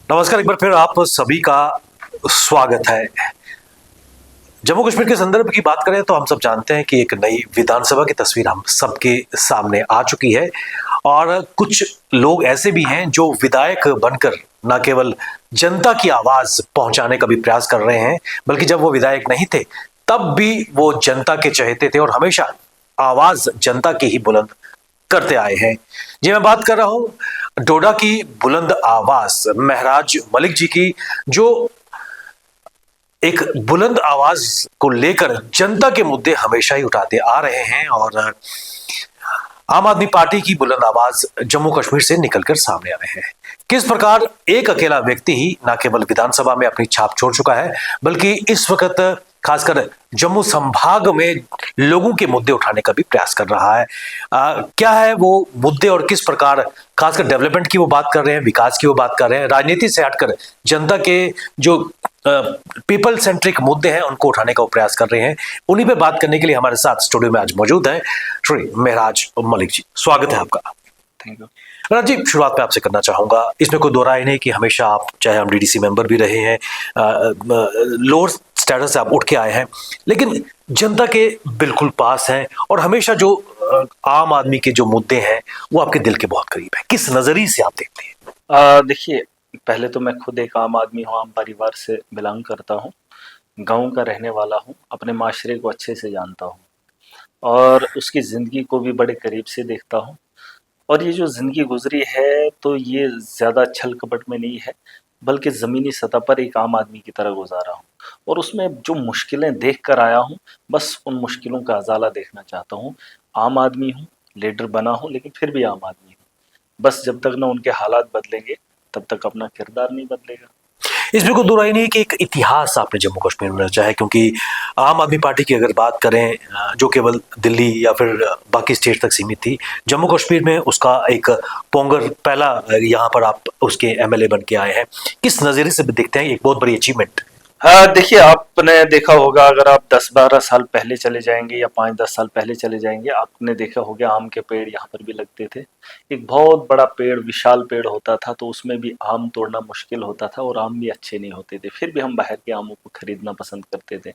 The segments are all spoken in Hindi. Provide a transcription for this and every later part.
नमस्कार, एक बार फिर आप सभी का स्वागत है। जम्मू कश्मीर के संदर्भ की बात करें तो हम सब जानते हैं कि एक नई विधानसभा की तस्वीर हम सबके सामने आ चुकी है और कुछ लोग ऐसे भी हैं जो विधायक बनकर न केवल जनता की आवाज पहुंचाने का भी प्रयास कर रहे हैं, बल्कि जब वो विधायक नहीं थे तब भी वो जनता के चहेते थे और हमेशा आवाज जनता की ही बुलंद करते आए हैं। जी, मैं बात कर रहा हूं डोडा की बुलंद आवाज महराज मलिक जी की, जो एक बुलंद आवाज को लेकर जनता के मुद्दे हमेशा ही उठाते आ रहे हैं और आम आदमी पार्टी की बुलंद आवाज जम्मू कश्मीर से निकलकर सामने आए हैं। किस प्रकार एक अकेला व्यक्ति ही न केवल विधानसभा में अपनी छाप छोड़ चुका है, बल्कि इस वक्त खासकर जम्मू संभाग में लोगों के मुद्दे उठाने का भी प्रयास कर रहा है। क्या है वो मुद्दे और किस प्रकार खासकर डेवलपमेंट की वो बात कर रहे हैं, विकास की वो बात कर रहे हैं, राजनीति से हटकर जनता के जो पीपल सेंट्रिक मुद्दे हैं उनको उठाने का वो प्रयास कर रहे हैं। उन्हीं पे बात करने के लिए हमारे साथ स्टूडियो में आज मौजूद है श्री महराज मलिक जी। स्वागत है आपका। Thank you. महराज जी, शुरुआत में आपसे करना चाहूंगा, इसमें कोई दो राय नहीं कि हमेशा आप, चाहे हम डीडीसी मेंबर भी रहे हैं, लोअर स्टेटस से आप उठ के आए हैं, लेकिन जनता के बिल्कुल पास हैं और हमेशा जो आम आदमी के जो मुद्दे हैं वो आपके दिल के बहुत करीब है। किस नजरिए से आप देखते हैं? देखिए, पहले तो मैं खुद एक आम आदमी हूँ, आम परिवार से बिलोंग करता हूँ, गांव का रहने वाला हूँ, अपने माशरे को अच्छे से जानता हूँ और उसकी ज़िंदगी को भी बड़े करीब से देखता हूँ। और ये जो ज़िंदगी गुजरी है तो ये ज़्यादा छल कपट में नहीं है, बल्कि ज़मीनी सतह पर एक आम आदमी की तरह गुजारा हूँ और उसमें जो मुश्किलें देख कर आया हूँ, बस उन मुश्किलों का अजाला देखना चाहता हूँ। आम आदमी हूँ, लीडर बना हूँ, लेकिन फिर भी आम आदमी हूँ। बस जब तक ना उनके हालात बदलेंगे तब तक अपना किरदार नहीं बदलेगा। इसमें कोई दो राय नहीं है कि एक इतिहास आपने जम्मू कश्मीर में रचा है, क्योंकि आम आदमी पार्टी की अगर बात करें जो केवल दिल्ली या फिर बाकी स्टेट तक सीमित थी, जम्मू कश्मीर में उसका एक पोंगर पहला यहाँ पर आप उसके एमएलए बन के आए हैं। किस नज़रिए से देखते हैं, एक बहुत बड़ी अचीवमेंट? हाँ, देखिए, आपने देखा होगा, अगर आप 10-12 साल पहले चले जाएंगे या 5-10 साल पहले चले जाएंगे, आपने देखा होगा आम के पेड़ यहाँ पर भी लगते थे। एक बहुत बड़ा पेड़, विशाल पेड़ होता था, तो उसमें भी आम तोड़ना मुश्किल होता था और आम भी अच्छे नहीं होते थे, फिर भी हम बाहर के आमों को खरीदना पसंद करते थे।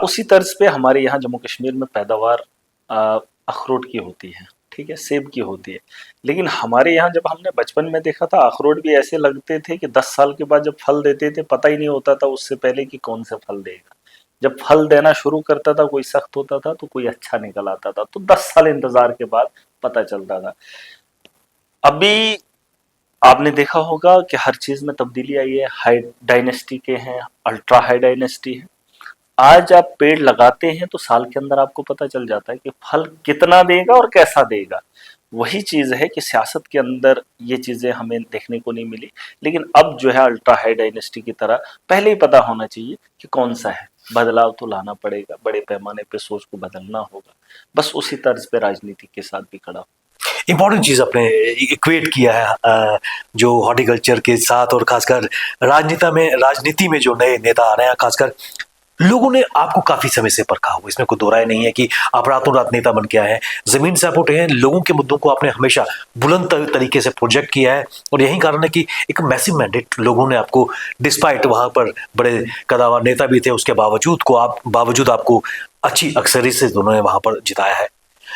उसी तर्ज पे हमारे यहाँ जम्मू कश्मीर में पैदावार अखरोट की होती है, ठीक है, सेब की होती है। लेकिन हमारे यहाँ जब हमने बचपन में देखा था, अखरोट भी ऐसे लगते थे कि 10 साल के बाद जब फल देते थे पता ही नहीं होता था उससे पहले कि कौन सा फल देगा। जब फल देना शुरू करता था, कोई सख्त होता था तो कोई अच्छा निकल आता था, तो 10 साल इंतजार के बाद पता चलता था। अभी आपने देखा होगा कि हर चीज में तब्दीली आई है, हाई डायनेस्टी के हैं, अल्ट्रा हाई डायनेस्टी है। आज आप पेड़ लगाते हैं तो साल के अंदर आपको पता चल जाता है कि फल कितना देगा और कैसा देगा। वही चीज है कि सियासत के अंदर ये चीजें हमें देखने को नहीं मिली, लेकिन अब जो है अल्ट्रा हाई डायनेस्टी की तरह पहले ही पता होना चाहिए कि कौन सा है। बदलाव तो लाना पड़ेगा, बड़े पैमाने पे सोच को बदलना होगा। बस उसी तर्ज पे राजनीति के साथ भी खड़ा। इंपॉर्टेंट चीज आपने इक्वेट किया है जो हॉर्टिकल्चर के साथ, और खासकर राजनीति में जो नए नेता आ रहे हैं, खासकर लोगों ने आपको काफी समय से परखा हुआ, इसमें कोई दो राय नहीं है कि आप रातों रात नेता बन के आए हैं। जमीन से आप उठे हैं, लोगों के मुद्दों को आपने हमेशा बुलंद तरीके से प्रोजेक्ट किया है और यही कारण है कि एक मैसिव मैंडेट लोगों ने आपको, डिस्पाइट वहां पर बड़े कदावर नेता भी थे उसके बावजूद आपको अच्छी अक्सरियत से दोनों ने वहां पर जिताया है।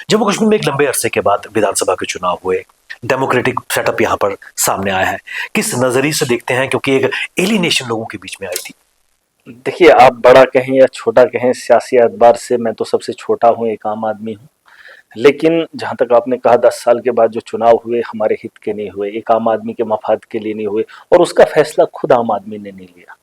जम्मू कश्मीर में एक लंबे अरसे के बाद विधानसभा के चुनाव हुए, डेमोक्रेटिक सेटअप यहाँ पर सामने आया है। किस नजरिए से देखते हैं, क्योंकि एक एलिनेशन लोगों के बीच में आई थी? देखिए, आप बड़ा कहें या छोटा कहें, सियासी एतबार से मैं तो सबसे छोटा हूँ, एक आम आदमी हूँ। लेकिन जहां तक आपने कहा 10 साल के बाद जो चुनाव हुए हमारे हित के नहीं हुए, एक आम आदमी के मफाद के लिए नहीं हुए, और उसका फैसला खुद आम आदमी ने नहीं लिया।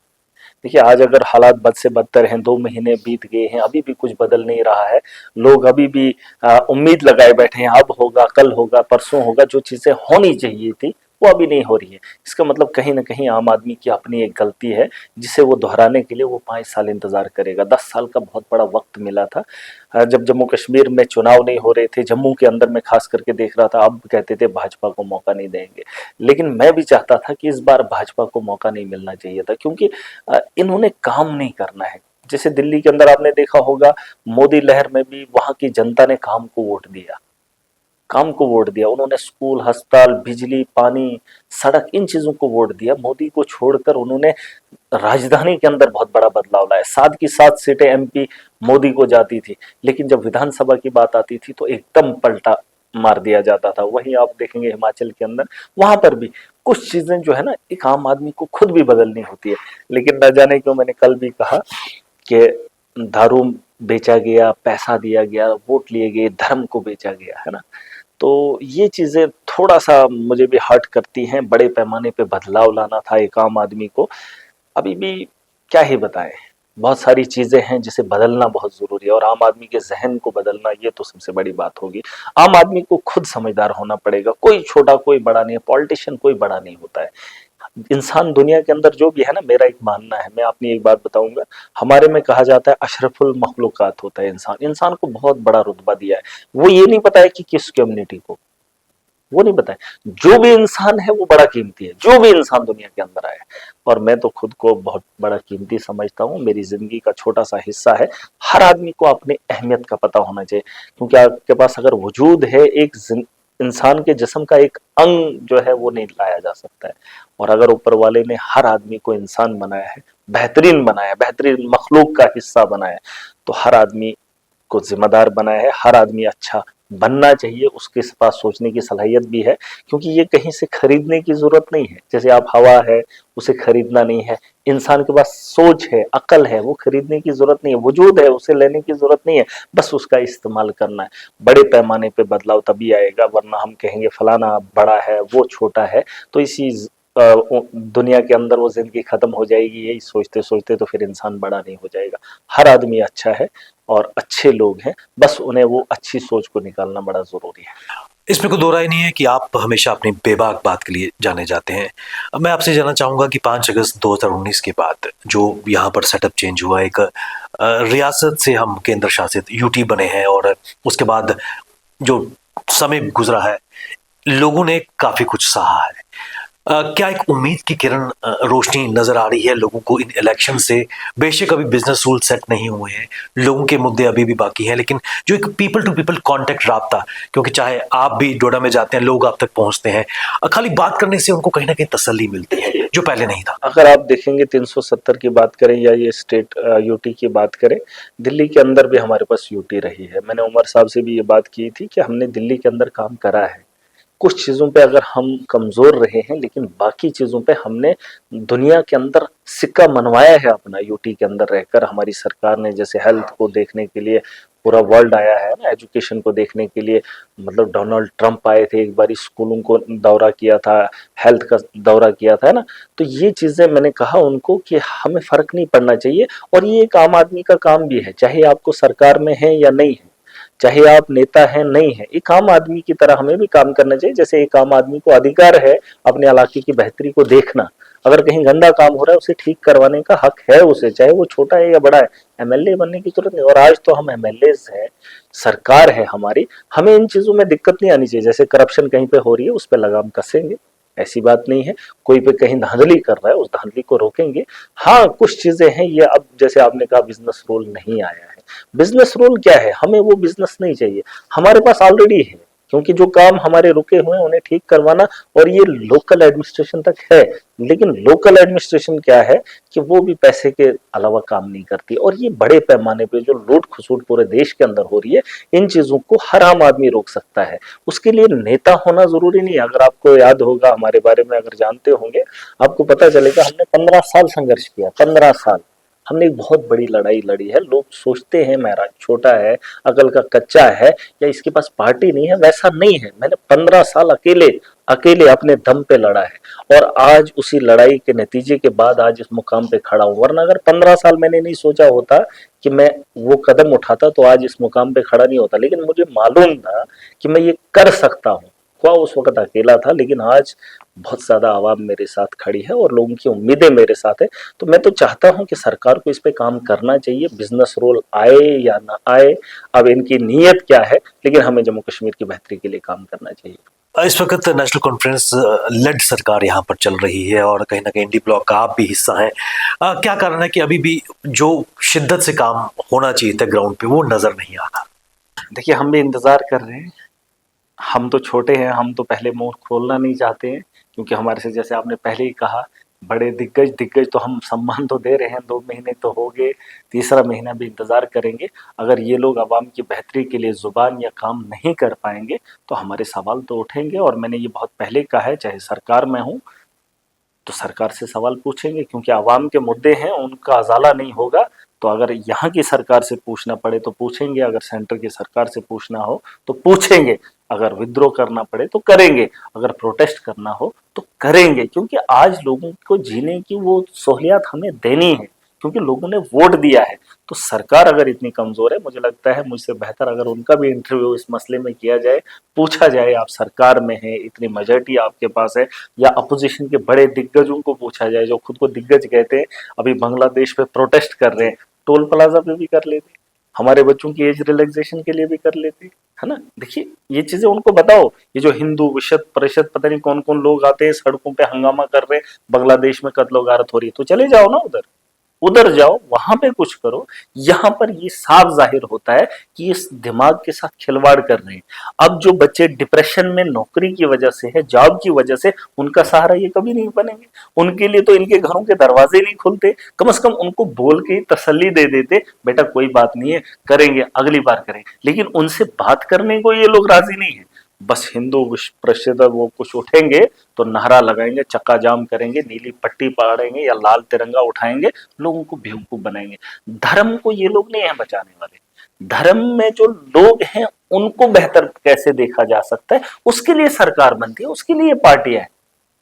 देखिए, आज अगर हालात बद से बदतर हैं, 2 महीने बीत गए हैं, अभी भी कुछ बदल नहीं रहा है। लोग अभी भी उम्मीद लगाए बैठे हैं, अब होगा, कल होगा, परसों होगा। जो चीजें होनी चाहिए थी वो अभी नहीं हो रही है। इसका मतलब कहीं ना कहीं आम आदमी की अपनी एक गलती है, जिसे वो दोहराने के लिए वो 5 साल इंतजार करेगा। 10 साल का बहुत बड़ा वक्त मिला था। जब जम्मू कश्मीर में चुनाव नहीं हो रहे थे, जम्मू के अंदर में खास करके देख रहा था, अब कहते थे भाजपा को मौका नहीं देंगे। लेकिन मैं भी चाहता था कि इस बार भाजपा को मौका नहीं मिलना चाहिए था, क्योंकि इन्होंने काम नहीं करना है। जैसे दिल्ली के अंदर आपने देखा होगा, मोदी लहर में भी वहां की जनता ने काम को वोट दिया। काम को वोट दिया, उन्होंने स्कूल, अस्पताल, बिजली, पानी, सड़क, इन चीजों को वोट दिया। मोदी को छोड़कर उन्होंने राजधानी के अंदर बहुत बड़ा बदलाव लाया। 7 की 7 सीटें एमपी मोदी को जाती थी, लेकिन जब विधानसभा की बात आती थी तो एकदम पलटा मार दिया जाता था। वहीं आप देखेंगे हिमाचल के अंदर, वहां पर भी कुछ चीजें जो है ना, एक आम आदमी को खुद भी बदलनी होती है। लेकिन न जाने क्यों, मैंने कल भी कहा कि दारू बेचा गया, पैसा दिया गया, वोट लिए गए, धर्म को बेचा गया, है ना। तो ये चीजें थोड़ा सा मुझे भी हर्ट करती हैं। बड़े पैमाने पे बदलाव लाना था एक आम आदमी को। अभी भी क्या ही बताएं, बहुत सारी चीजें हैं जिसे बदलना बहुत जरूरी है, और आम आदमी के जहन को बदलना, ये तो सबसे बड़ी बात होगी। आम आदमी को खुद समझदार होना पड़ेगा। कोई छोटा कोई बड़ा नहीं है, पॉलिटिशियन कोई बड़ा नहीं होता है। इंसान दुनिया के अंदर जो भी है ना, मेरा एक मानना है, मैं अपनी एक बात बताऊंगा। हमारे में कहा जाता है अशरफुल मखलूकात होता है इंसान। इंसान को बहुत बड़ा रुतबा दिया है। वो ये नहीं पता है कि किस कम्युनिटी को, वो नहीं पता है। जो भी इंसान है वो बड़ा कीमती है, जो भी इंसान दुनिया के अंदर आया है। और मैं तो खुद को बहुत बड़ा कीमती समझता हूँ। मेरी जिंदगी का छोटा सा हिस्सा है। हर आदमी को अपनी अहमियत का पता होना चाहिए, क्योंकि आपके पास अगर वजूद है, एक इंसान के जिस्म का एक अंग जो है वो नहीं लाया जा सकता है। और अगर ऊपर वाले ने हर आदमी को इंसान बनाया है, बेहतरीन बनाया, बेहतरीन मखलूक का हिस्सा बनाया, तो हर आदमी को जिम्मेदार बनाया है। हर आदमी अच्छा बनना चाहिए, उसके पास सोचने की सलाहियत भी है, क्योंकि ये कहीं से खरीदने की जरूरत नहीं है। जैसे आप हवा है, उसे खरीदना नहीं है। इंसान के पास सोच है, अकल है, वो खरीदने की जरूरत नहीं है। वजूद है, उसे लेने की जरूरत नहीं है, बस उसका इस्तेमाल करना है। बड़े पैमाने पे बदलाव तभी आएगा, वरना हम कहेंगे फलाना बड़ा है, वो छोटा है, तो इसी दुनिया के अंदर वो जिंदगी खत्म हो जाएगी। यही सोचते सोचते तो फिर इंसान बड़ा नहीं हो जाएगा। हर आदमी अच्छा है और अच्छे लोग हैं, बस उन्हें वो अच्छी सोच को निकालना बड़ा जरूरी है। इसमें कोई दो राय नहीं है कि आप हमेशा अपनी बेबाक बात के लिए जाने जाते हैं। अब मैं आपसे जानना चाहूँगा कि 5 अगस्त 2019 के बाद जो यहाँ पर सेटअप चेंज हुआ, एक रियासत से हम केंद्र शासित यूटी बने हैं, और उसके बाद जो समय गुजरा है, लोगों ने काफ़ी कुछ सहा है। क्या एक उम्मीद की किरण, रोशनी नजर आ रही है लोगों को इन इलेक्शन से? बेशक अभी बिजनेस रूल सेट नहीं हुए हैं, लोगों के मुद्दे अभी भी बाकी हैं, लेकिन जो एक पीपल टू पीपल कांटेक्ट राब्ता, क्योंकि चाहे आप भी डोडा में जाते हैं, लोग आप तक पहुंचते हैं, खाली बात करने से उनको कहीं ना कहीं तसल्ली मिलती है, जो पहले नहीं था। अगर आप देखेंगे 370 की बात करें या ये स्टेट यूटी की बात करें, दिल्ली के अंदर भी हमारे पास यूटी रही है। मैंने उमर साहब से भी ये बात की थी कि हमने दिल्ली के अंदर काम करा है। कुछ चीजों पे अगर हम कमजोर रहे हैं, लेकिन बाकी चीजों पे हमने दुनिया के अंदर सिक्का मनवाया है अपना। यूटी के अंदर रहकर हमारी सरकार ने, जैसे हेल्थ को देखने के लिए पूरा वर्ल्ड आया है ना, एजुकेशन को देखने के लिए, मतलब डोनाल्ड ट्रंप आए थे, एक बार स्कूलों को दौरा किया था, हेल्थ का दौरा किया था, है ना। तो ये चीजें मैंने कहा उनको कि हमें फर्क नहीं पड़ना चाहिए, और ये एक आम आदमी का काम भी है, चाहे आपको सरकार में है या नहीं है, चाहे आप नेता हैं नहीं है, एक आम आदमी की तरह हमें भी काम करना चाहिए। जैसे एक आम आदमी को अधिकार है अपने इलाके की बेहतरी को देखना। अगर कहीं गंदा काम हो रहा है, उसे ठीक करवाने का हक है उसे, चाहे वो छोटा है या बड़ा है। एमएलए बनने की जरूरत नहीं। और आज तो हम एमएलए हैं, सरकार है हमारी, हमें इन चीजों में दिक्कत नहीं आनी चाहिए। जैसे करप्शन कहीं पे हो रही है, उस पर लगाम कसेंगे, ऐसी बात नहीं है। कोई पे कहीं धांधली कर रहा है, उस धांधली को रोकेंगे। हाँ, कुछ चीजें हैं ये, अब जैसे आपने कहा बिजनेस रूल नहीं आया है। बिजनेस रूल क्या है, हमें वो बिजनेस नहीं चाहिए, हमारे पास ऑलरेडी है। क्योंकि जो काम हमारे रुके हुए हैं उन्हें ठीक करवाना, और ये लोकल एडमिनिस्ट्रेशन तक है। लेकिन लोकल एडमिनिस्ट्रेशन क्या है कि वो भी पैसे के अलावा काम नहीं करती। और ये बड़े पैमाने पे जो लूट खसूट पूरे देश के अंदर हो रही है, इन चीजों को हर आम आदमी रोक सकता है। उसके लिए नेता होना जरूरी नहीं है। अगर आपको याद होगा, हमारे बारे में अगर जानते होंगे, आपको पता चलेगा हमने 15 साल संघर्ष किया। 15 साल हमने एक बहुत बड़ी लड़ाई लड़ी है। लोग सोचते हैं महाराज छोटा है, अकल का कच्चा है, या इसके पास पार्टी नहीं है। वैसा नहीं है। मैंने 15 साल अकेले अकेले अपने दम पे लड़ा है, और आज उसी लड़ाई के नतीजे के बाद आज इस मुकाम पे खड़ा हूं। वरना अगर 15 साल मैंने नहीं सोचा होता कि मैं वो कदम उठाता, तो आज इस मुकाम पे खड़ा नहीं होता। लेकिन मुझे मालूम था कि मैं ये कर सकता हूँ। हुआ उस वक्त अकेला था, लेकिन आज बहुत ज्यादा आवाम मेरे साथ खड़ी है और लोगों की उम्मीदें मेरे साथ है। तो मैं तो चाहता हूं कि सरकार को इस पे काम करना चाहिए। बिजनेस रूल आए या ना आए, अब इनकी नीयत क्या है, लेकिन हमें जम्मू कश्मीर की बेहतरी के लिए काम करना चाहिए। इस वक्त नेशनल कॉन्फ्रेंस लेड सरकार यहाँ पर चल रही है, और कहीं ना कहीं इंडी ब्लॉक का आप भी हिस्सा हैं। क्या कारण है कि अभी भी जो शिद्दत से काम होना चाहिए था ग्राउंड पे, वो नजर नहीं आ रहा? देखिए, हम भी इंतजार कर रहे हैं हम तो छोटे हैं, हम तो पहले मुंह खोलना नहीं चाहते हैं, क्योंकि हमारे से, जैसे आपने पहले ही कहा, बड़े दिग्गज तो हम सम्मान तो दे रहे हैं, 2 महीने तो हो गए, तीसरा महीना भी इंतजार करेंगे। अगर ये लोग आवाम की बेहतरी के लिए जुबान या काम नहीं कर पाएंगे तो हमारे सवाल तो उठेंगे। और मैंने ये बहुत पहले कहा है, चाहे सरकार में हूँ तो सरकार से सवाल पूछेंगे, क्योंकि आवाम के मुद्दे हैं, उनका अजाला नहीं होगा तो अगर यहाँ की सरकार से पूछना पड़े तो पूछेंगे, अगर सेंटर की सरकार से पूछना हो तो पूछेंगे, अगर विद्रोह करना पड़े तो करेंगे, अगर प्रोटेस्ट करना हो तो करेंगे, क्योंकि आज लोगों को जीने की वो सहूलियत हमें देनी है, क्योंकि लोगों ने वोट दिया है। तो सरकार अगर इतनी कमजोर है, मुझे लगता है मुझसे बेहतर अगर उनका भी इंटरव्यू इस मसले में किया जाए, पूछा जाए, आप सरकार में है, इतनी मेजॉरिटी आपके पास है, या अपोजिशन के बड़े दिग्गजों को पूछा जाए जो खुद को दिग्गज कहते हैं, अभी बांग्लादेश पे प्रोटेस्ट कर रहे हैं, टोल प्लाजा पे भी कर लेते, हमारे बच्चों की एज रिलैक्सेशन के लिए भी कर लेते, है ना। देखिए ये चीजें उनको बताओ, ये जो हिंदू विशद परिषद पता नहीं कौन कौन लोग आते हैं सड़कों पे हंगामा कर रहे हैं, बांग्लादेश में कत्लो गारत हो रही है, तो चले जाओ ना उधर, उधर जाओ, वहां पे कुछ करो। यहाँ पर ये साफ जाहिर होता है कि इस दिमाग के साथ खिलवाड़ कर रहे हैं। अब जो बच्चे डिप्रेशन में नौकरी की वजह से है, जॉब की वजह से, उनका सहारा ये कभी नहीं बनेंगे, उनके लिए तो इनके घरों के दरवाजे नहीं खुलते, कम से कम उनको बोल के तसल्ली दे देते, बेटा कोई बात नहीं है, करेंगे, अगली बार करेंगे। लेकिन उनसे बात करने को ये लोग राजी नहीं है। बस हिंदू विश्व प्रसिद्ध वो कुछ उठेंगे तो नारा लगाएंगे, चक्का जाम करेंगे, नीली पट्टी पाड़ेंगे या लाल तिरंगा उठाएंगे, लोगों को बेवकूफ बनाएंगे। धर्म को ये लोग नहीं है बचाने वाले। धर्म में जो लोग हैं उनको बेहतर कैसे देखा जा सकता है, उसके लिए सरकार बनती है, उसके लिए पार्टियां हैं।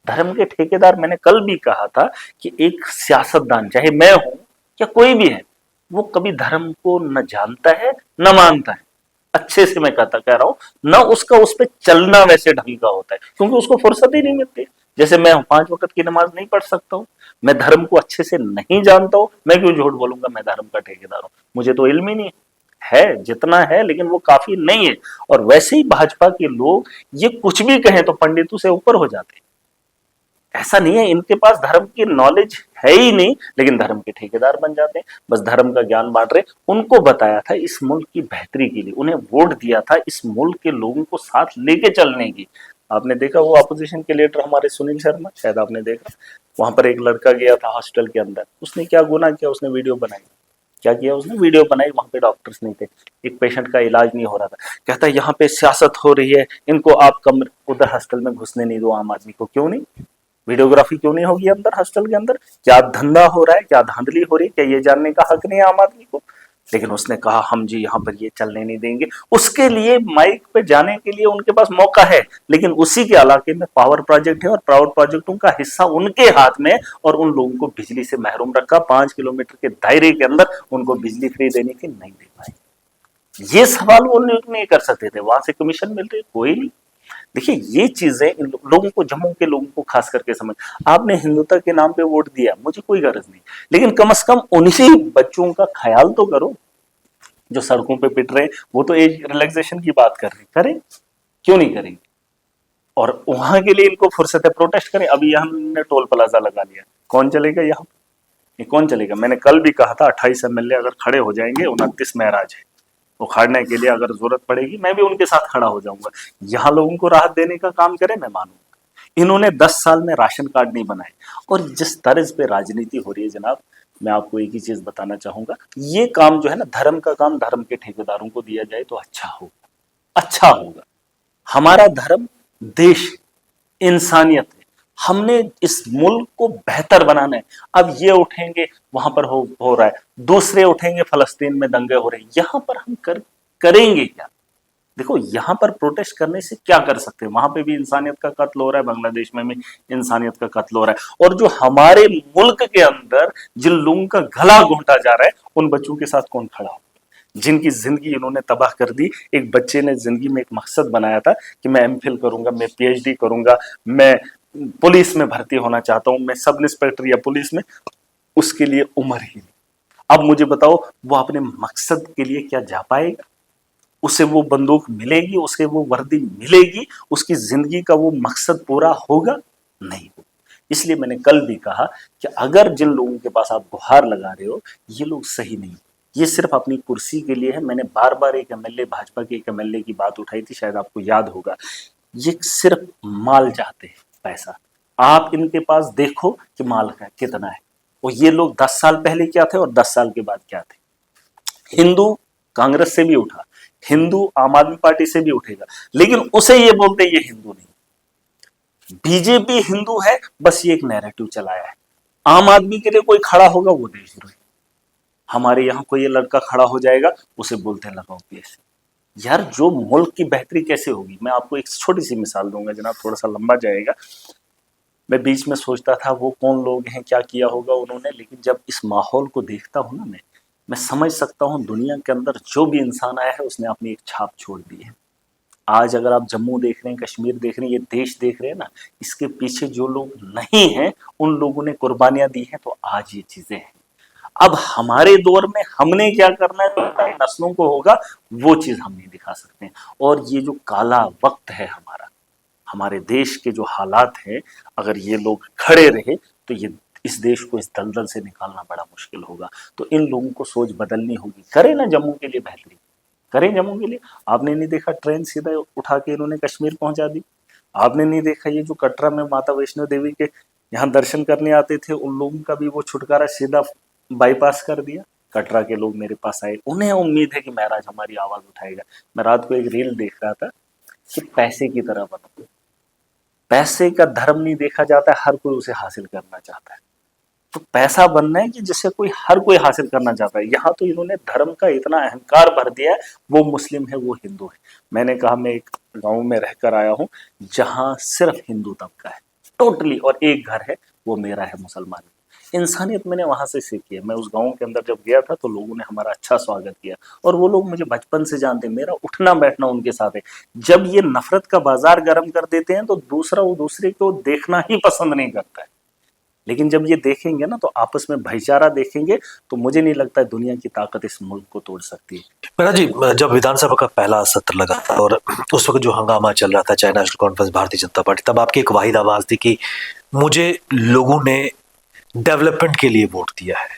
धर्म के ठेकेदार, मैंने कल भी कहा था कि एक सियासतदान, चाहे मैं हूं या कोई भी है, वो कभी धर्म को न जानता है न मानता है। अच्छे से मैं कह रहा हूं ना, उसका उस पर चलना वैसे ढंग का होता है, क्योंकि उसको फुर्सत ही नहीं मिलती। जैसे मैं 5 वक्त की नमाज नहीं पढ़ सकता हूं, मैं धर्म को अच्छे से नहीं जानता हूं, मैं क्यों झूठ बोलूंगा मैं धर्म का ठेकेदार हूं, मुझे तो इल्म ही नहीं है, जितना है, लेकिन वो काफी नहीं है। और वैसे ही भाजपा के लोग ये कुछ भी कहें तो पंडितों से ऊपर हो जाते हैं। ऐसा नहीं है, इनके पास धर्म की नॉलेज है ही नहीं, लेकिन धर्म के ठेकेदार बन जाते हैं, बस धर्म का ज्ञान बांट रहे। उनको बताया था इस मुल्क की बेहतरी के लिए, उन्हें वोट दिया था इस मुल्क के लोगों को साथ लेके चलने की। आपने देखा वो अपोजिशन के लीडर हमारे सुनील शर्मा, शायद आपने देखा, वहां पर एक लड़का गया था हॉस्टल के अंदर, उसने क्या गुनाह किया, उसने वीडियो बनाई, क्या किया उसने, वीडियो बनाई, वहां पे डॉक्टर्स नहीं थे, एक पेशेंट का इलाज नहीं हो रहा था, कहता है यहाँ पे सियासत हो रही है, इनको आप कमरे उधर हॉस्टल में घुसने नहीं दो आम आदमी को। क्यों नहीं, वीडियोग्राफी क्यों नहीं होगी अंदर हॉस्टल के अंदर, क्या धंधा हो रहा है, क्या धांधली हो रही है, क्या ये जानने का हक नहीं है आम आदमी को। लेकिन उसने कहा हम जी यहाँ पर ये चलने नहीं देंगे, उसके लिए माइक पे जाने के लिए उनके पास मौका है, लेकिन उसी के इलाके में पावर प्रोजेक्ट है और पावर प्रोजेक्टों का हिस्सा उनके हाथ में, और उन लोगों को बिजली से महरूम रखा, 5 किलोमीटर के दायरे के अंदर उनको बिजली फ्री देनी थी, नहीं दे पाए। ये सवाल वो नहीं कर सकते थे, वहां से कमीशन मिल रही, कोई नहीं। देखिए ये चीजें इन लोगों को, जम्मू के लोगों को खास करके समझ, आपने हिंदुत्व के नाम पे वोट दिया, मुझे कोई गरज नहीं, लेकिन कम से कम उन्हीं बच्चों का ख्याल तो करो जो सड़कों पे पिट रहे, वो तो एज रिलैक्सेशन की बात कर रहे, करें, क्यों नहीं करेंगे। और वहां के लिए इनको फुर्सत है, प्रोटेस्ट करें। अभी यहाँ ने टोल प्लाजा लगा लिया, कौन चलेगा यहाँ, ये कौन चलेगा। मैंने कल भी कहा था 28 MLA अगर खड़े हो जाएंगे, 29 महराज है, उखाड़ने के लिए अगर जरूरत पड़ेगी मैं भी उनके साथ खड़ा हो जाऊंगा, यहाँ लोगों को राहत देने का काम करें, मैं मानूंगा। इन्होंने 10 साल में राशन कार्ड नहीं बनाए, और जिस तर्ज पे राजनीति हो रही है जनाब, मैं आपको एक ही चीज बताना चाहूंगा, ये काम जो है ना, धर्म का काम धर्म के ठेकेदारों को दिया जाए तो अच्छा होगा, अच्छा होगा। हमारा धर्म देश इंसानियत है, हमने इस मुल्क को बेहतर बनाना है। अब ये उठेंगे वहां पर हो रहा है, दूसरे उठेंगे फलस्तीन में दंगे हो रहे हैं, यहां पर हम करेंगे क्या। देखो यहां पर प्रोटेस्ट करने से क्या कर सकते हैं, वहां पे भी इंसानियत का कत्ल हो रहा है, बांग्लादेश में भी इंसानियत का कत्ल हो रहा है, और जो हमारे मुल्क के अंदर जिन लोगों का गला घोंटा जा रहा है, उन बच्चों के साथ कौन खड़ा हो, जिनकी जिंदगी इन्होंने तबाह कर दी। एक बच्चे ने जिंदगी में एक मकसद बनाया था कि मैं MPhil करूंगा, मैं PhD करूंगा, मैं पुलिस में भर्ती होना चाहता हूं, मैं सब इंस्पेक्टर या पुलिस में, उसके लिए उम्र ही नहीं। अब मुझे बताओ वो अपने मकसद के लिए क्या जा पाएगा, उसे वो बंदूक मिलेगी, उसे वो वर्दी मिलेगी, उसकी जिंदगी का वो मकसद पूरा होगा, नहीं होगा। इसलिए मैंने कल भी कहा कि अगर जिन लोगों के पास आप गुहार लगा रहे हो, ये लोग सही नहीं, ये सिर्फ अपनी कुर्सी के लिए है। मैंने बार बार एक एमएलए, भाजपा के एक एमएलए की बात उठाई थी, शायद आपको याद होगा। ये सिर्फ माल चाहते हैं, पैसा। आप इनके पास देखो कि माल का कितना है। और ये लोग 10 साल पहले क्या थे और 10 साल के बाद क्या थे। हिंदू कांग्रेस से भी उठा, हिंदू आम आदमी पार्टी से भी उठेगा, लेकिन उसे ये बोलते ये हिंदू नहीं। बीजेपी हिंदू है, बस ये एक नैरेटिव चलाया है। आम आदमी के लिए कोई खड़ा होगा वो देशद्रोही। हमारे यहाँ कोई ये लड़का खड़ा हो जाएगा, उसे बोलते हैं लगाओ पीएस। यार जो मुल्क की बेहतरी कैसे होगी, मैं आपको एक छोटी सी मिसाल दूंगा जनाब, थोड़ा सा लंबा जाएगा। मैं बीच में सोचता था वो कौन लोग हैं, क्या किया होगा उन्होंने, लेकिन जब इस माहौल को देखता हूं ना मैं समझ सकता हूं दुनिया के अंदर जो भी इंसान आया है उसने अपनी एक छाप छोड़ दी है। आज अगर आप जम्मू देख रहे हैं, कश्मीर देख रहे हैं, ये देश देख रहे हैं ना, इसके पीछे जो लोग नहीं हैं उन लोगों ने कुर्बानियां दी हैं, तो आज ये चीजें हैं। अब हमारे दौर में हमने क्या करना है, नस्लों को होगा वो चीज हम नहीं दिखा सकते हैं। और ये जो काला वक्त है हमारा, हमारे देश के जो हालात हैं, अगर ये लोग खड़े रहे तो ये इस देश को इस दलदल से निकालना बड़ा मुश्किल होगा। तो इन लोगों को सोच बदलनी होगी। करें ना जम्मू के लिए बेहतरी, करें जम्मू के लिए। आपने नहीं देखा ट्रेन सीधा उठा के इन्होंने कश्मीर पहुंचा दी। आपने नहीं देखा ये जो कटरा में माता वैष्णो देवी के यहाँ दर्शन करने आते थे उन लोगों का भी वो छुटकारा सीधा बाईपास कर दिया। कटरा के लोग मेरे पास आए, उन्हें उम्मीद है कि महाराज हमारी आवाज उठाएगा। मैं रात को एक रील देख रहा था कि पैसे की तरह बनो। पैसे का धर्म नहीं देखा जाता है, हर कोई उसे हासिल करना चाहता है। तो पैसा बनना है कि जिसे कोई हर कोई हासिल करना चाहता है। यहाँ तो इन्होंने धर्म का इतना अहंकार भर दिया है, वो मुस्लिम है वो हिंदू है। मैंने कहा मैं एक गांव में रहकर आया हूँ जहां सिर्फ हिंदू तबका है टोटली, और एक घर है वो मेरा है मुसलमान। इंसानियत मैंने वहां से सीखी है। मैं उस गांव के अंदर जब गया था तो लोगों ने हमारा अच्छा स्वागत किया, और वो लोग मुझे बचपन से जानते हैं, मेरा उठना बैठना उनके साथ है। जब ये नफरत का बाजार गर्म कर देते हैं तो दूसरा वो दूसरे को देखना ही पसंद नहीं करता है। लेकिन जब ये देखेंगे ना, तो आपस में भाईचारा देखेंगे, तो मुझे नहीं लगता है दुनिया की ताकत इस मुल्क को तोड़ सकती है। मेरा जी, जब विधानसभा का पहला सत्र लगा था और उस वक्त जो हंगामा चल रहा था, चाहे national conference, Bharatiya Janata party, तब आपकी एक वाहिद आवाज थी कि मुझे लोगों ने डेवलपमेंट के लिए वोट दिया है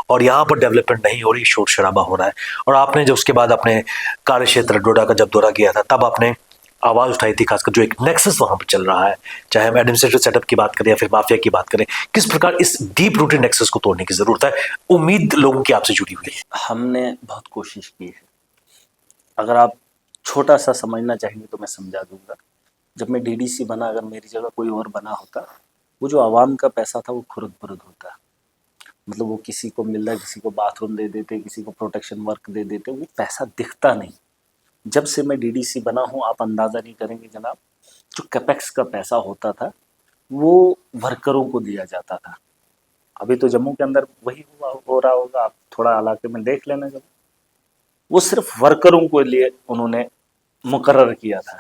और यहाँ पर डेवलपमेंट नहीं हो रही, शोर शराबा हो रहा है। और आपने जब उसके बाद अपने कार्य क्षेत्र डोडा का जब दौरा किया था, तब आपने आवाज उठाई थी, खासकर जो एक नेक्सस वहां पर चल रहा है, चाहे हम एडमिनिस्ट्रेटिव सेटअप की बात करें या फिर माफिया की बात करें, किस प्रकार इस डीप रूटेड नेक्सस को तोड़ने की जरूरत है। उम्मीद लोगों की आपसे जुड़ी हुई है। हमने बहुत कोशिश की है। अगर आप छोटा सा समझना चाहेंगे तो मैं समझा दूंगा। जब मैं डीडीसी बना, अगर मेरी जगह कोई और बना होता, वो जो आवाम का पैसा था वो खुरुद बुरुद होता। मतलब वो किसी को मिल रहा है, किसी को बाथरूम दे देते, किसी को प्रोटेक्शन वर्क दे देते, वो पैसा दिखता नहीं। जब से मैं डीडीसी बना हूँ, आप अंदाजा नहीं करेंगे जनाब, जो कैपेक्स का पैसा होता था वो वर्करों को दिया जाता था। अभी तो जम्मू के अंदर वही हो रहा होगा, आप थोड़ा इलाके में देख लेना। जब वो सिर्फ वर्करों को लिए उन्होंने मुकर्रर किया था,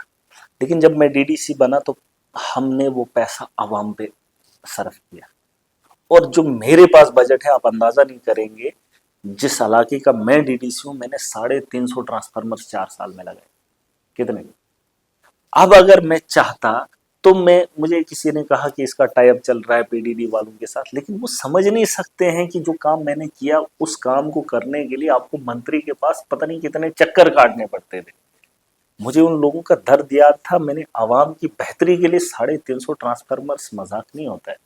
लेकिन जब मैं डीडीसी बना तो हमने वो पैसा आवाम पे सर्फ किया। और जो मेरे पास बजट है, आप अंदाजा नहीं करेंगे, जिस इलाके का मैं डीडीसी हूँ, मैंने 350 ट्रांसफार्मर 4 साल में लगाए। कितने? अब अगर मैं चाहता तो मुझे किसी ने कहा कि इसका टाई अप चल रहा है पीडीडी वालों के साथ, लेकिन वो समझ नहीं सकते हैं कि जो काम मैंने किया उस काम को करने के लिए आपको मंत्री के पास पता नहीं कितने चक्कर काटने पड़ते थे। मुझे उन लोगों का दर्द याद था। मैंने आवाम की बेहतरी के लिए 350 ट्रांसफार्मर्स मजाक नहीं होता है।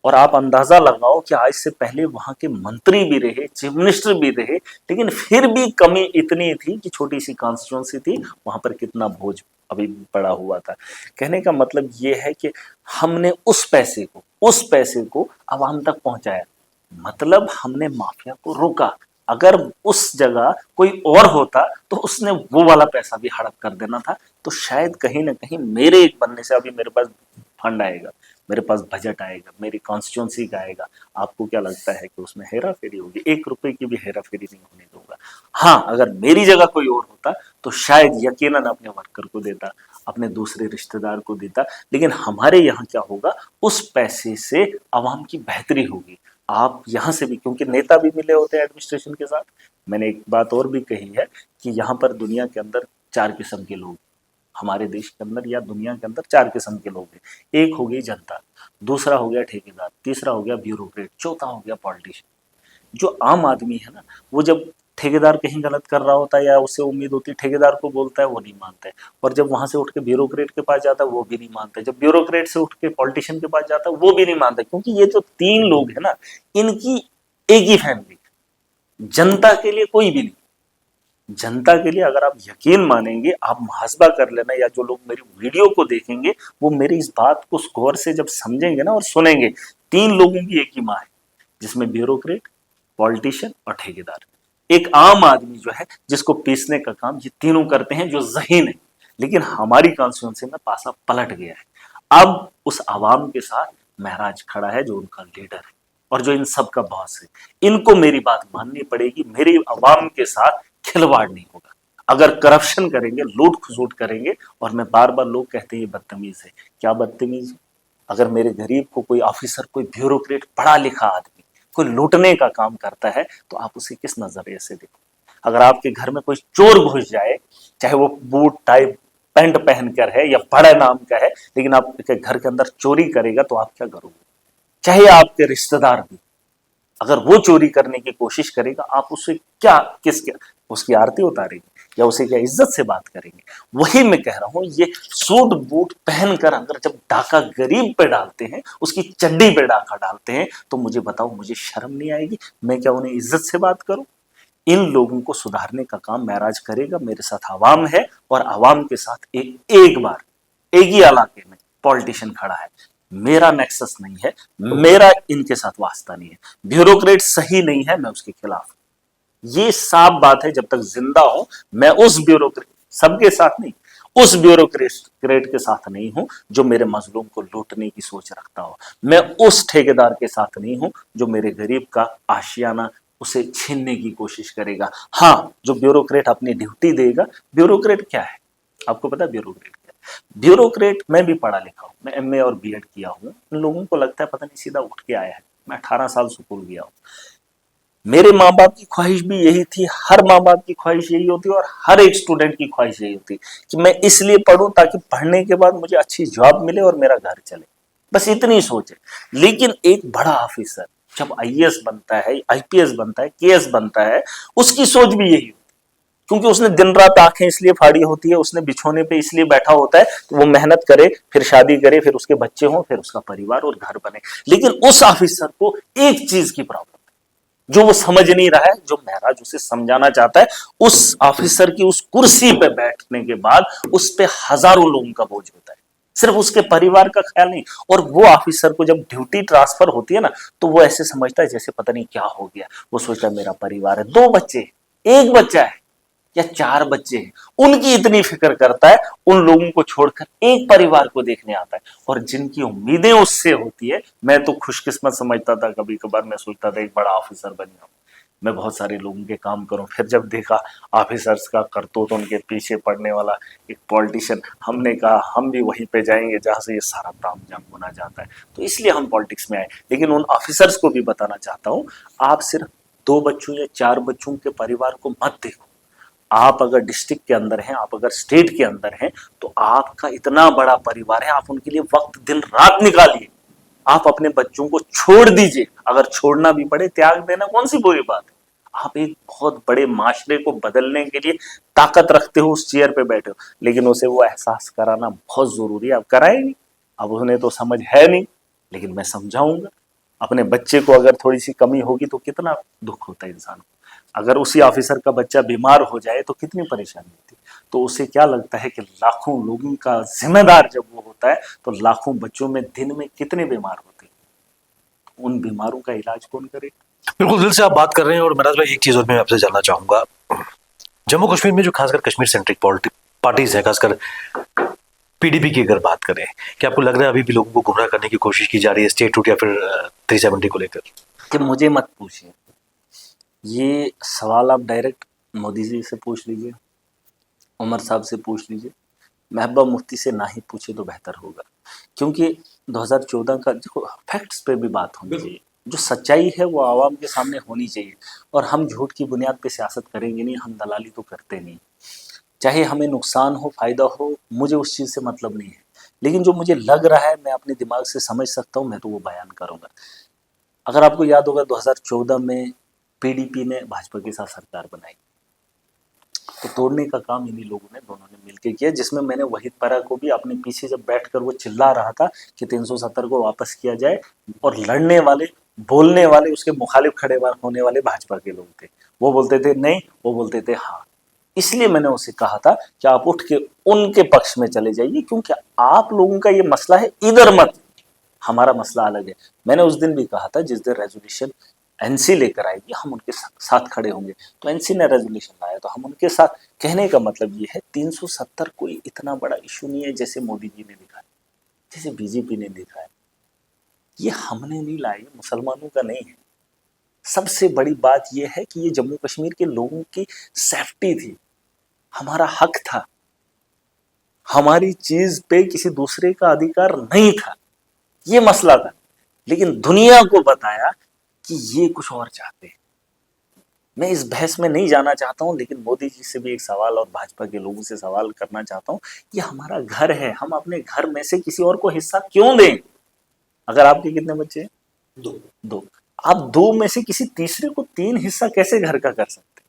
और आप अंदाजा लगाओ कि आज से पहले वहां के मंत्री भी रहे, चीफ मिनिस्टर भी रहे, लेकिन फिर भी कमी इतनी थी कि छोटी सी कॉन्स्टिट्यूंसी थी, वहां पर कितना बोझ अभी पड़ा हुआ था। कहने का मतलब ये है कि हमने उस पैसे को आवाम तक पहुंचाया, मतलब हमने माफिया को रोका। अगर उस जगह कोई और होता तो उसने वो वाला पैसा भी हड़प कर देना था। तो शायद कहीं ना कहीं मेरे एक बनने से अभी मेरे पास फंड आएगा, मेरे पास बजट आएगा, मेरी कॉन्स्टिट्यूंसी का आएगा। आपको क्या लगता है कि उसमें हेरा फेरी होगी? 1 रुपए की भी हेरा फेरी नहीं होने दूंगा। हाँ, अगर मेरी जगह कोई और होता तो शायद यकीनन अपने वर्कर को देता, अपने दूसरे रिश्तेदार को देता। लेकिन हमारे यहाँ क्या होगा, उस पैसे से आवाम की बेहतरी होगी। आप यहाँ से भी, क्योंकि नेता भी मिले होते हैं एडमिनिस्ट्रेशन के साथ। मैंने एक बात और भी कही है कि यहाँ पर दुनिया के अंदर 4 किस्म के लोग, हमारे देश के अंदर या दुनिया के अंदर 4 किस्म के लोग हैं। एक हो गई जनता, दूसरा हो गया ठेकेदार, तीसरा हो गया ब्यूरोक्रेट, चौथा हो गया पॉलिटिशियन। जो आम आदमी है ना, वो जब ठेकेदार कहीं गलत कर रहा होता है या उससे उम्मीद होती है, ठेकेदार को बोलता है, वो नहीं मानता है। और जब वहां से उठ के ब्यूरोक्रेट के पास जाता है, वो भी नहीं मानता है। जब ब्यूरोक्रेट से उठ के पॉलिटिशियन के पास जाता है, वो भी नहीं मानता, क्योंकि ये जो तीन लोग हैं ना, इनकी एक ही फैमिली, जनता के लिए कोई भी नहीं। जनता के लिए अगर आप यकीन मानेंगे, आप मुहासबा कर लेना, या जो लोग मेरी वीडियो को देखेंगे वो मेरी इस बात को गौर से जब समझेंगे ना और सुनेंगे, तीन लोगों की एक ही माँ है, जिसमें ब्यूरोक्रेट, पॉलिटिशियन और ठेकेदार। एक आम आदमी जो है, जिसको पीसने का काम ये तीनों करते हैं, जो ज़हीन है। लेकिन हमारी कॉन्स्टिट्यूंसी में पासा पलट गया है। अब उस आवाम के साथ महराज खड़ा है, जो उनका लीडर है और जो इन सब का बॉस है। इनको मेरी बात माननी पड़ेगी, मेरी आवाम के साथ खिलवाड़ नहीं होगा। अगर करप्शन करेंगे, लूट खसूट करेंगे, और मैं बार बार, लोग कहते हैं ये बदतमीज है, क्या बदतमीज है? अगर मेरे गरीब को कोई ऑफिसर, कोई ब्यूरोक्रेट, पढ़ा लिखा आदमी कोई लूटने का काम करता है, तो आप उसे किस नजरिए से देखो? अगर आपके घर में कोई चोर घुस जाए, चाहे वो बूट टाइप पैंट पहनकर है या बड़ा नाम का है, लेकिन आपके घर के अंदर चोरी करेगा, तो आप क्या करोगे? चाहे आपके रिश्तेदार भी, अगर वो चोरी करने की कोशिश करेगा, आप उससे क्या, उसकी आरती उतारेंगे या उसे क्या इज्जत से बात करेंगे? वही मैं कह रहा हूं, ये सूट बूट पहनकर अगर जब डाका गरीब पे डालते हैं, उसकी चड्डी पे डाका डालते हैं, तो मुझे बताओ, मुझे शर्म नहीं आएगी? मैं क्या उन्हें इज्जत से बात करूं? इन लोगों को सुधारने का काम महराज करेगा। मेरे साथ आवाम है, और आवाम के साथ एक बार एक ही इलाके में पॉलिटिशियन खड़ा है। मेरा नेक्सस नहीं है, मेरा इनके साथ वास्ता नहीं है। ब्यूरोक्रेट सही नहीं है, मैं उसके खिलाफ। ये साफ बात है। जब तक जिंदा हूं, मैं उस ब्यूरोक्रेट, सबके साथ नहीं, उस ब्यूरोक्रेट के साथ नहीं हूं जो मेरे मजलूम को लूटने की सोच रखता हो। मैं उस ठेकेदार के साथ नहीं हूं जो मेरे गरीब का आशियाना उसे छीनने की कोशिश करेगा। हाँ, जो ब्यूरोक्रेट अपनी ड्यूटी देगा। ब्यूरोक्रेट क्या है, आपको पता है ब्यूरोक्रेट क्या है? ब्यूरोक्रेट, मैं भी पढ़ा लिखा हूं, मैं एमए और बीएड किया हूं। इन लोगों को लगता है पता नहीं सीधा उठ के आया है। मैं 18 साल स्कूल गया हूं। मेरे माँ बाप की ख्वाहिश भी यही थी, हर माँ बाप की ख्वाहिश यही होती है, और हर एक स्टूडेंट की ख्वाहिश यही होती कि मैं इसलिए पढ़ूं ताकि पढ़ने के बाद मुझे अच्छी जॉब मिले और मेरा घर चले। बस इतनी सोच है। लेकिन एक बड़ा ऑफिसर जब आईएएस बनता है, आईपीएस बनता है, केएस बनता है, उसकी सोच भी यही होती है। क्योंकि उसने दिन रात आंखें इसलिए फाड़ी होती है, उसने बिछोने पे इसलिए बैठा होता है कि वो मेहनत करे, फिर शादी करे, फिर उसके बच्चे हों, फिर उसका परिवार और घर बने। लेकिन उस ऑफिसर को एक चीज की प्रॉब्लम, जो वो समझ नहीं रहा है, जो महराज उसे समझाना चाहता है। उस ऑफिसर की उस कुर्सी पे बैठने के बाद उस पे हजारों लोगों का बोझ होता है, सिर्फ उसके परिवार का ख्याल नहीं। और वो ऑफिसर को जब ड्यूटी ट्रांसफर होती है ना, तो वो ऐसे समझता है जैसे पता नहीं क्या हो गया। वो सोचता है मेरा परिवार है, 2 बच्चे, 1 बच्चा है या 4 बच्चे हैं, उनकी इतनी फिक्र करता है। उन लोगों को छोड़कर एक परिवार को देखने आता है, और जिनकी उम्मीदें उससे होती है। मैं तो खुशकिस्मत समझता था, कभी कभार मैं सोचता था एक बड़ा ऑफिसर बन जाऊं, मैं बहुत सारे लोगों के काम करूं। फिर जब देखा ऑफिसर्स का करतूत, उनके पीछे पड़ने वाला एक पॉलिटिशियन, हमने कहा हम भी वहीं पे जाएंगे जहां से ये सारा तामझाम होना जाता है। तो इसलिए हम पॉलिटिक्स में आए। लेकिन उन ऑफिसर्स को भी बताना चाहता हूं, आप सिर्फ 2 बच्चों या 4 बच्चों के परिवार को मत देखो। आप अगर डिस्ट्रिक्ट के अंदर हैं, आप अगर स्टेट के अंदर हैं, तो आपका इतना बड़ा परिवार है, आप उनके लिए वक्त दिन रात निकालिए। आप अपने बच्चों को छोड़ दीजिए, अगर छोड़ना भी पड़े, त्याग देना कौन सी बुरी बात है। आप एक बहुत बड़े माशरे को बदलने के लिए ताकत रखते हो, उस चेयर पे बैठे हो, लेकिन उसे वो एहसास कराना बहुत जरूरी है। आप कराए नहीं, अब उन्हें तो समझ है नहीं, लेकिन मैं समझाऊंगा। अपने बच्चे को अगर थोड़ी सी कमी होगी तो कितना दुख होता है इंसान को। अगर उसी ऑफिसर का बच्चा बीमार हो जाए तो कितनी परेशानी होती है। तो उसे क्या लगता है कि लाखों लोगों का जिम्मेदार जब वो होता है, तो लाखों बच्चों में दिन में कितने बीमार होते हैं, उन बीमारों का इलाज कौन करे? बिल्कुल दिल से आप बात कर रहे हैं। और महराज भाई, एक चीज और मैं आपसे जानना चाहूंगा, जम्मू कश्मीर में जो खासकर कश्मीर सेंट्रिक पार्टीज है, खासकर पीडीपी की अगर बात करें, क्या आपको लग रहा है अभी भी लोगों को गुमराह करने की कोशिश की जा रही है स्टेट रूट या फिर 370 को लेकर? कि मुझे मत पूछिए, ये सवाल आप डायरेक्ट मोदी जी से पूछ लीजिए, उमर साहब से पूछ लीजिए। महबूबा मुफ्ती से ना ही पूछे तो बेहतर होगा, क्योंकि 2014 का देखो, फैक्ट्स पे भी बात होनी चाहिए। जो सच्चाई है वो आवाम के सामने होनी चाहिए। और हम झूठ की बुनियाद पे सियासत करेंगे नहीं, हम दलाली तो करते नहीं। चाहे हमें नुकसान हो, फायदा हो, मुझे उस चीज़ से मतलब नहीं है। लेकिन जो मुझे लग रहा है, मैं अपने दिमाग से समझ सकता हूँ, मैं तो वो बयान करूँगा। अगर आपको याद होगा 2014 में पीडीपी ने भाजपा के साथ सरकार बनाई, तो तोड़ने का काम इन्हीं लोगों ने दोनों ने मिलकर किया, जिसमें मैंने वहीद परा को भी अपने पीछे जब बैठकर वो चिल्ला रहा था कि 370 को वापस किया जाए, और लड़ने वाले बोलने वाले उसके मुखालिफ खड़े होने वाले भाजपा के लोग थे। वो बोलते थे नहीं, वो बोलते थे हाँ। इसलिए मैंने उसे कहा था कि आप उठ के उनके पक्ष में चले जाइए, क्योंकि आप लोगों का ये मसला है, इधर मत, हमारा मसला अलग है। मैंने उस दिन भी कहा था जिस दिन रेजोल्यूशन एनसी लेकर आएगी हम उनके साथ खड़े होंगे, तो एनसी ने रेजोल्यूशन लाया तो हम उनके साथ। कहने का मतलब ये है 370 कोई इतना बड़ा इशू नहीं है जैसे मोदी जी ने दिखाया, जैसे बीजेपी ने दिखाया। ये हमने नहीं लाया, ये मुसलमानों का नहीं है। सबसे बड़ी बात यह है कि ये जम्मू कश्मीर के लोगों की सेफ्टी थी, हमारा हक था, हमारी चीज पे किसी दूसरे का अधिकार नहीं था, ये मसला था। लेकिन दुनिया को बताया कि ये कुछ और चाहते हैं। मैं इस बहस में नहीं जाना चाहता हूं, लेकिन मोदी जी से भी एक सवाल और भाजपा के लोगों से सवाल करना चाहता हूं। ये हमारा घर है, हम अपने घर में से किसी और को हिस्सा क्यों दें? अगर आपके कितने बच्चे हैं? दो। आप दो में से किसी तीसरे को 3 हिस्सा कैसे घर का कर सकते?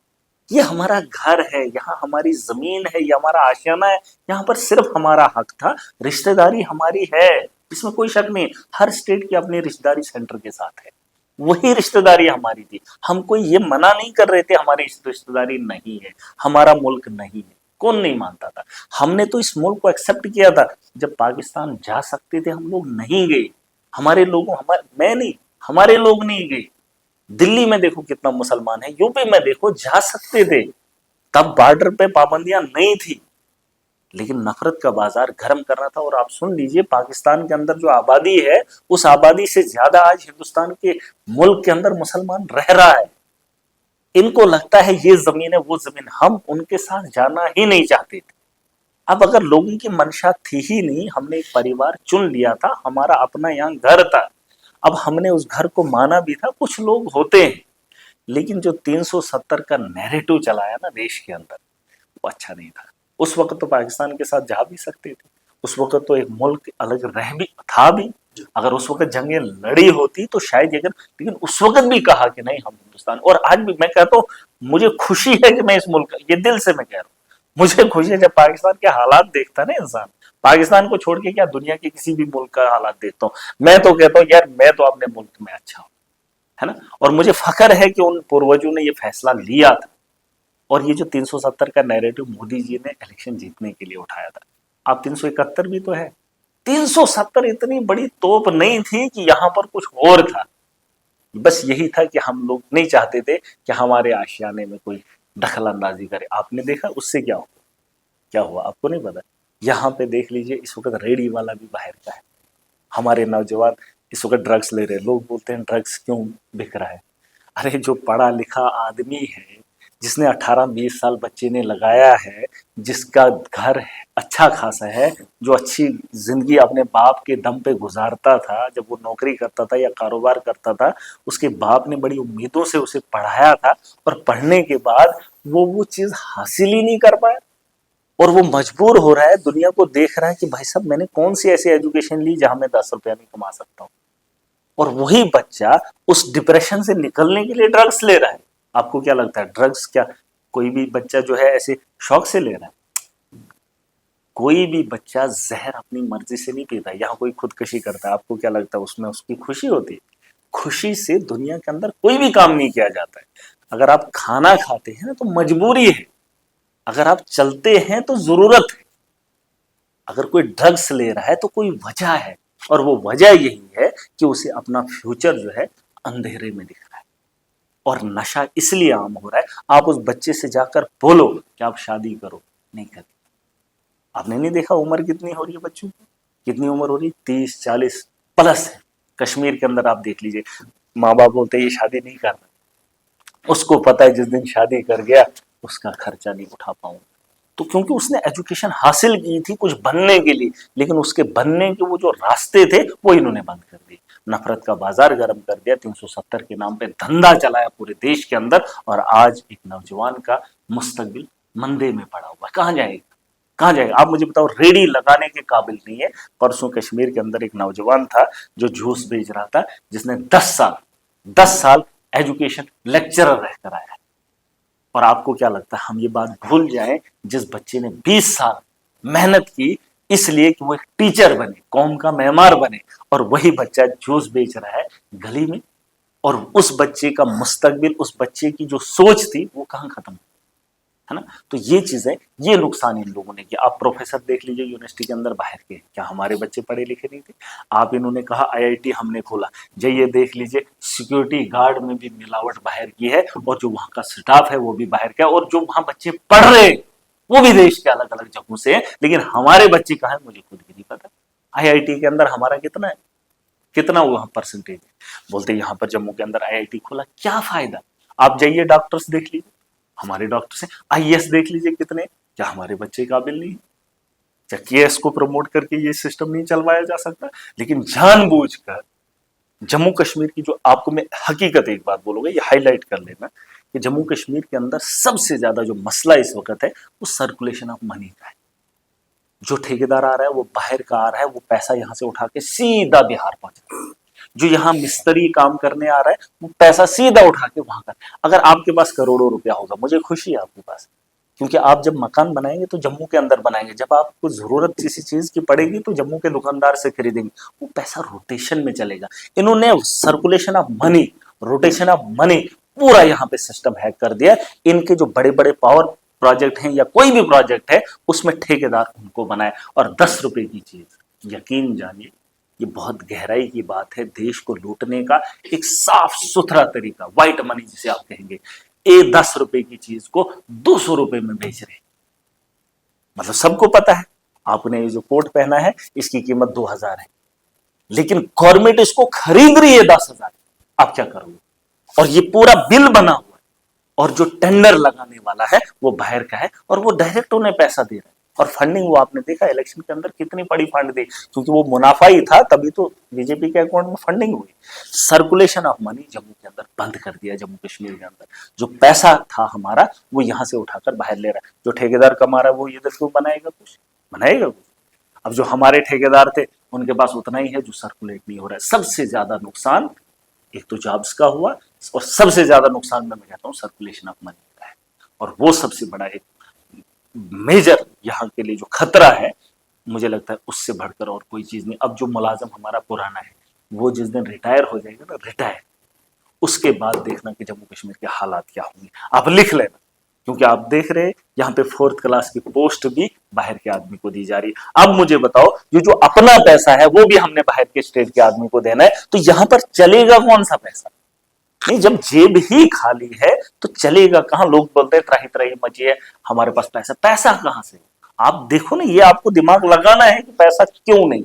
ये हमारा घर है, यहाँ हमारी जमीन है, ये हमारा आशियाना है, यहाँ पर सिर्फ हमारा हक था। रिश्तेदारी हमारी है, इसमें कोई शक नहीं। हर स्टेट की अपनी रिश्तेदारी सेंटर के साथ है, वही रिश्तेदारी हमारी थी। हम कोई ये मना नहीं कर रहे थे हमारी रिश्तेदारी नहीं है, हमारा मुल्क नहीं है, कौन नहीं मानता था। हमने तो इस मुल्क को एक्सेप्ट किया था। जब पाकिस्तान जा सकते थे हम लोग नहीं गए, हमारे लोगों मैं नहीं, हमारे लोग नहीं गए। दिल्ली में देखो कितना मुसलमान है, यूपी में देखो जा सकते थे, तब बॉर्डर पे पाबंदियां नहीं थी, लेकिन नफरत का बाजार गर्म करना था। और आप सुन लीजिए, पाकिस्तान के अंदर जो आबादी है, उस आबादी से ज्यादा आज हिंदुस्तान के मुल्क के अंदर मुसलमान रह रहा है। इनको लगता है ये जमीन है वो जमीन, हम उनके साथ जाना ही नहीं चाहते थे। अब अगर लोगों की मंशा थी ही नहीं, हमने एक परिवार चुन लिया था, हमारा अपना यहाँ घर था, अब हमने उस घर को माना भी था। कुछ लोग होते हैं, लेकिन जो 370 का नैरेटिव चलाया ना देश के अंदर, वो अच्छा नहीं था। उस वक्त तो पाकिस्तान के साथ जा भी सकते थे, उस वक्त तो एक मुल्क अलग रह भी था भी। अगर उस वक्त जंगें लड़ी होती तो शायद, लेकिन उस वक्त भी कहा कि नहीं हम हिंदुस्तान। और आज भी मैं कहता हूँ, मुझे खुशी है कि मैं इस मुल्क, ये दिल से मैं कह रहा हूँ, मुझे खुशी है जब पाकिस्तान के हालात देखता है ना इंसान। पाकिस्तान को छोड़ के क्या दुनिया के किसी भी मुल्क का हालात देखता हूँ, मैं तो कहता हूँ यार मैं तो अपने मुल्क में अच्छा हूँ, है ना। और मुझे फख्र है कि उन पूर्वजों ने ये फैसला लिया था। और ये जो 370 का नैरेटिव मोदी जी ने इलेक्शन जीतने के लिए उठाया था, अब 371 भी तो है। 370 इतनी बड़ी तोप नहीं थी कि यहां पर कुछ और था। बस यही था कि हम लोग नहीं चाहते थे कि हमारे आशियाने में कोई दखल अंदाजी करे। आपने देखा उससे क्या हुआ, क्या हुआ आपको नहीं पता। यहाँ पे देख लीजिए, इस वक्त रेडी वाला भी बाहर का है। हमारे नौजवान इस वक्त ड्रग्स ले रहे हैं। लोग बोलते हैं ड्रग्स क्यों बिक रहा है? अरे जो पढ़ा लिखा आदमी है, जिसने 18-20 साल बच्चे ने लगाया है, जिसका घर अच्छा खासा है, जो अच्छी जिंदगी अपने बाप के दम पे गुजारता था, जब वो नौकरी करता था या कारोबार करता था, उसके बाप ने बड़ी उम्मीदों से उसे पढ़ाया था, और पढ़ने के बाद वो चीज हासिल ही नहीं कर पाया, और वो मजबूर हो रहा है, दुनिया को देख रहा है कि भाई साहब मैंने कौन सी ऐसी एजुकेशन ली जहां मैं 10 रुपया नहीं कमा सकता हूँ। और वही बच्चा उस डिप्रेशन से निकलने के लिए ड्रग्स ले रहा है। आपको क्या लगता है ड्रग्स क्या कोई भी बच्चा जो है ऐसे शौक से ले रहा है? कोई भी बच्चा जहर अपनी मर्जी से नहीं पीता। यहाँ कोई खुदकुशी करता है, आपको क्या लगता है उसमें उसकी खुशी होती है? खुशी से दुनिया के अंदर कोई भी काम नहीं किया जाता है। अगर आप खाना खाते हैं तो मजबूरी है, अगर आप चलते हैं तो जरूरत है, अगर कोई ड्रग्स ले रहा है तो कोई वजह है, और वो वजह यही है कि उसे अपना फ्यूचर जो है अंधेरे में दिख रहा है। और नशा इसलिए आम हो रहा है, आप उस बच्चे से जाकर बोलो कि आप शादी करो, नहीं करते। आपने नहीं देखा उम्र कितनी हो रही है बच्चों की, कितनी उम्र हो रही है? 30-40 प्लस है। कश्मीर के अंदर आप देख लीजिए, माँ बाप बोलते ये शादी नहीं करना, उसको पता है जिस दिन शादी कर गया उसका खर्चा नहीं उठा पाऊंगा। तो क्योंकि उसने एजुकेशन हासिल की थी कुछ बनने के लिए, लेकिन उसके बनने के वो जो रास्ते थे वो इन्होंने बंद कर दिए। नफरत का बाजार गर्म कर दिया, 370 के नाम पे धंधा चलाया पूरे देश के अंदर, और आज एक नौजवान का मुस्तकबिल मंदे में पड़ा हुआ। कहाँ जाएगा, कहाँ जाएगा? आप मुझे बताओ, रेडी लगाने के काबिल नहीं है। परसों कश्मीर के अंदर एक नौजवान था जो जूस बेच रहा था, जिसने 10 साल एजुकेशन लेक्चरर रहकर आया है। और आपको क्या लगता है हम ये बात भूल जाएं, जिस बच्चे ने 20 साल मेहनत की इसलिए कि वो एक टीचर बने, कौम का मेमार बने, और वही बच्चा जूस बेच रहा है गली में, और उस बच्चे का मुस्तकबिल, उस बच्चे की जो सोच थी वो कहां खत्म है ना। तो ये चीजें, ये नुकसान इन लोगों ने किया। आप प्रोफेसर देख लीजिए यूनिवर्सिटी के अंदर बाहर के, क्या हमारे बच्चे पढ़े लिखे नहीं थे? आप इन्होंने कहा आईआईटी हमने खोला, जाइए देख लीजिए सिक्योरिटी गार्ड में भी मिलावट बाहर की है, और जो वहां का स्टाफ है वो भी बाहर का है, और जो वहां बच्चे पढ़ रहे वो भी देश के अलग अलग जगहों से हैं। लेकिन हमारे बच्चे कहाँ है मुझे खुद भी नहीं पता। आईआईटी के अंदर हमारा कितना है, कितना वहां परसेंटेज है? बोलते यहाँ पर जम्मू के अंदर आईआईटी खोला, क्या फायदा? आप जाइए डॉक्टर्स देख लीजिए, हमारे डॉक्टर्स हैं। आईएएस देख लीजिए कितने, क्या हमारे बच्चे काबिल नहीं? क्या केएस को प्रमोट करके ये सिस्टम नहीं चलवाया जा सकता? लेकिन जानबूझकर जम्मू कश्मीर की, जो आपको मैं हकीकत एक बात बोलूंगा, ये हाईलाइट कर लेना कि जम्मू कश्मीर के अंदर सबसे ज्यादा जो मसला इस वक्त है वो सर्कुलेशन ऑफ मनी का है। जो ठेकेदार आ रहा है वो बाहर का आ रहा है, वो पैसा यहां से उठा के सीधा बिहार पहुंच रहा है। जो यहाँ मिस्त्री काम करने आ रहा है वो पैसा सीधा उठा के वहां का। अगर आपके पास करोड़ों रुपया होगा, मुझे खुशी है आपके पास, क्योंकि आप जब मकान बनाएंगे तो जम्मू के अंदर बनाएंगे। जब आपको जरूरत किसी चीज की पड़ेगी तो जम्मू के दुकानदार से खरीदेंगे, वो पैसा रोटेशन में चलेगा। इन्होंने circulation of money, rotation of money पूरा यहाँ पे सिस्टम हैक कर दिया। इनके जो बड़े बड़े पावर प्रोजेक्ट हैं या कोई भी प्रोजेक्ट है उसमें ठेकेदार उनको बनाए, और 10 रुपए की चीज, यकीन जानिए ये बहुत गहराई की बात है। देश को लूटने का एक साफ सुथरा तरीका, व्हाइट मनी जिसे आप कहेंगे। 10 रुपए की चीज को 200 रुपए में बेच रहे, मतलब सबको पता है। आपने ये जो कोट पहना है इसकी कीमत 2000 है, लेकिन गवर्नमेंट इसको खरीद रही है 10,000। आप क्या करोगे? और ये पूरा बिल बना हुआ है, और जो टेंडर लगाने वाला है वो बाहर का है, और वो डायरेक्ट उन्हें पैसा दे रहा है। और फंडिंग वो आपने देखा इलेक्शन के अंदर कितनी बड़ी फंड दी, क्योंकि वो मुनाफा ही था, तभी तो बीजेपी के अकाउंट में फंडिंग हुई। सर्कुलेशन ऑफ मनी जम्मू के अंदर बंद कर दिया। जम्मू कश्मीर के अंदर जो पैसा था हमारा वो यहां से उठाकर बाहर ले रहा है। जो ठेकेदार कमा रहा है वो इधर क्यों बनाएगा कुछ? बनाएगा कुछ? अब जो हमारे ठेकेदार थे उनके पास उतना ही है जो सर्कुलेट नहीं हो रहा है। सबसे ज्यादा नुकसान एक तो जॉब्स का हुआ, और सबसे ज्यादा नुकसान मैं कहता हूं सर्कुलेशन ऑफ मनी का है। और वो सबसे बड़ा एक मेजर यहाँ के लिए जो खतरा है, मुझे लगता है उससे बढ़कर और कोई चीज नहीं। अब जो मुलाजम हमारा पुराना है वो जिस दिन रिटायर हो जाएगा ना, रिटायर, उसके बाद देखना कि जम्मू कश्मीर के हालात क्या होंगे। आप लिख लेना, क्योंकि आप देख रहे हैं यहाँ पे 4th क्लास की पोस्ट भी बाहर के आदमी को दी जा रही है। अब मुझे बताओ, ये जो अपना पैसा है वो भी हमने बाहर के स्टेट के आदमी को देना है, तो यहां पर चलेगा कौन सा पैसा? नहीं, जब जेब ही खाली है तो चलेगा कहां? लोग बोलते हैं त्राही त्राही मची है, हमारे पास पैसा, पैसा कहां से? आप देखो ना, ये आपको दिमाग लगाना है कि पैसा क्यों नहीं।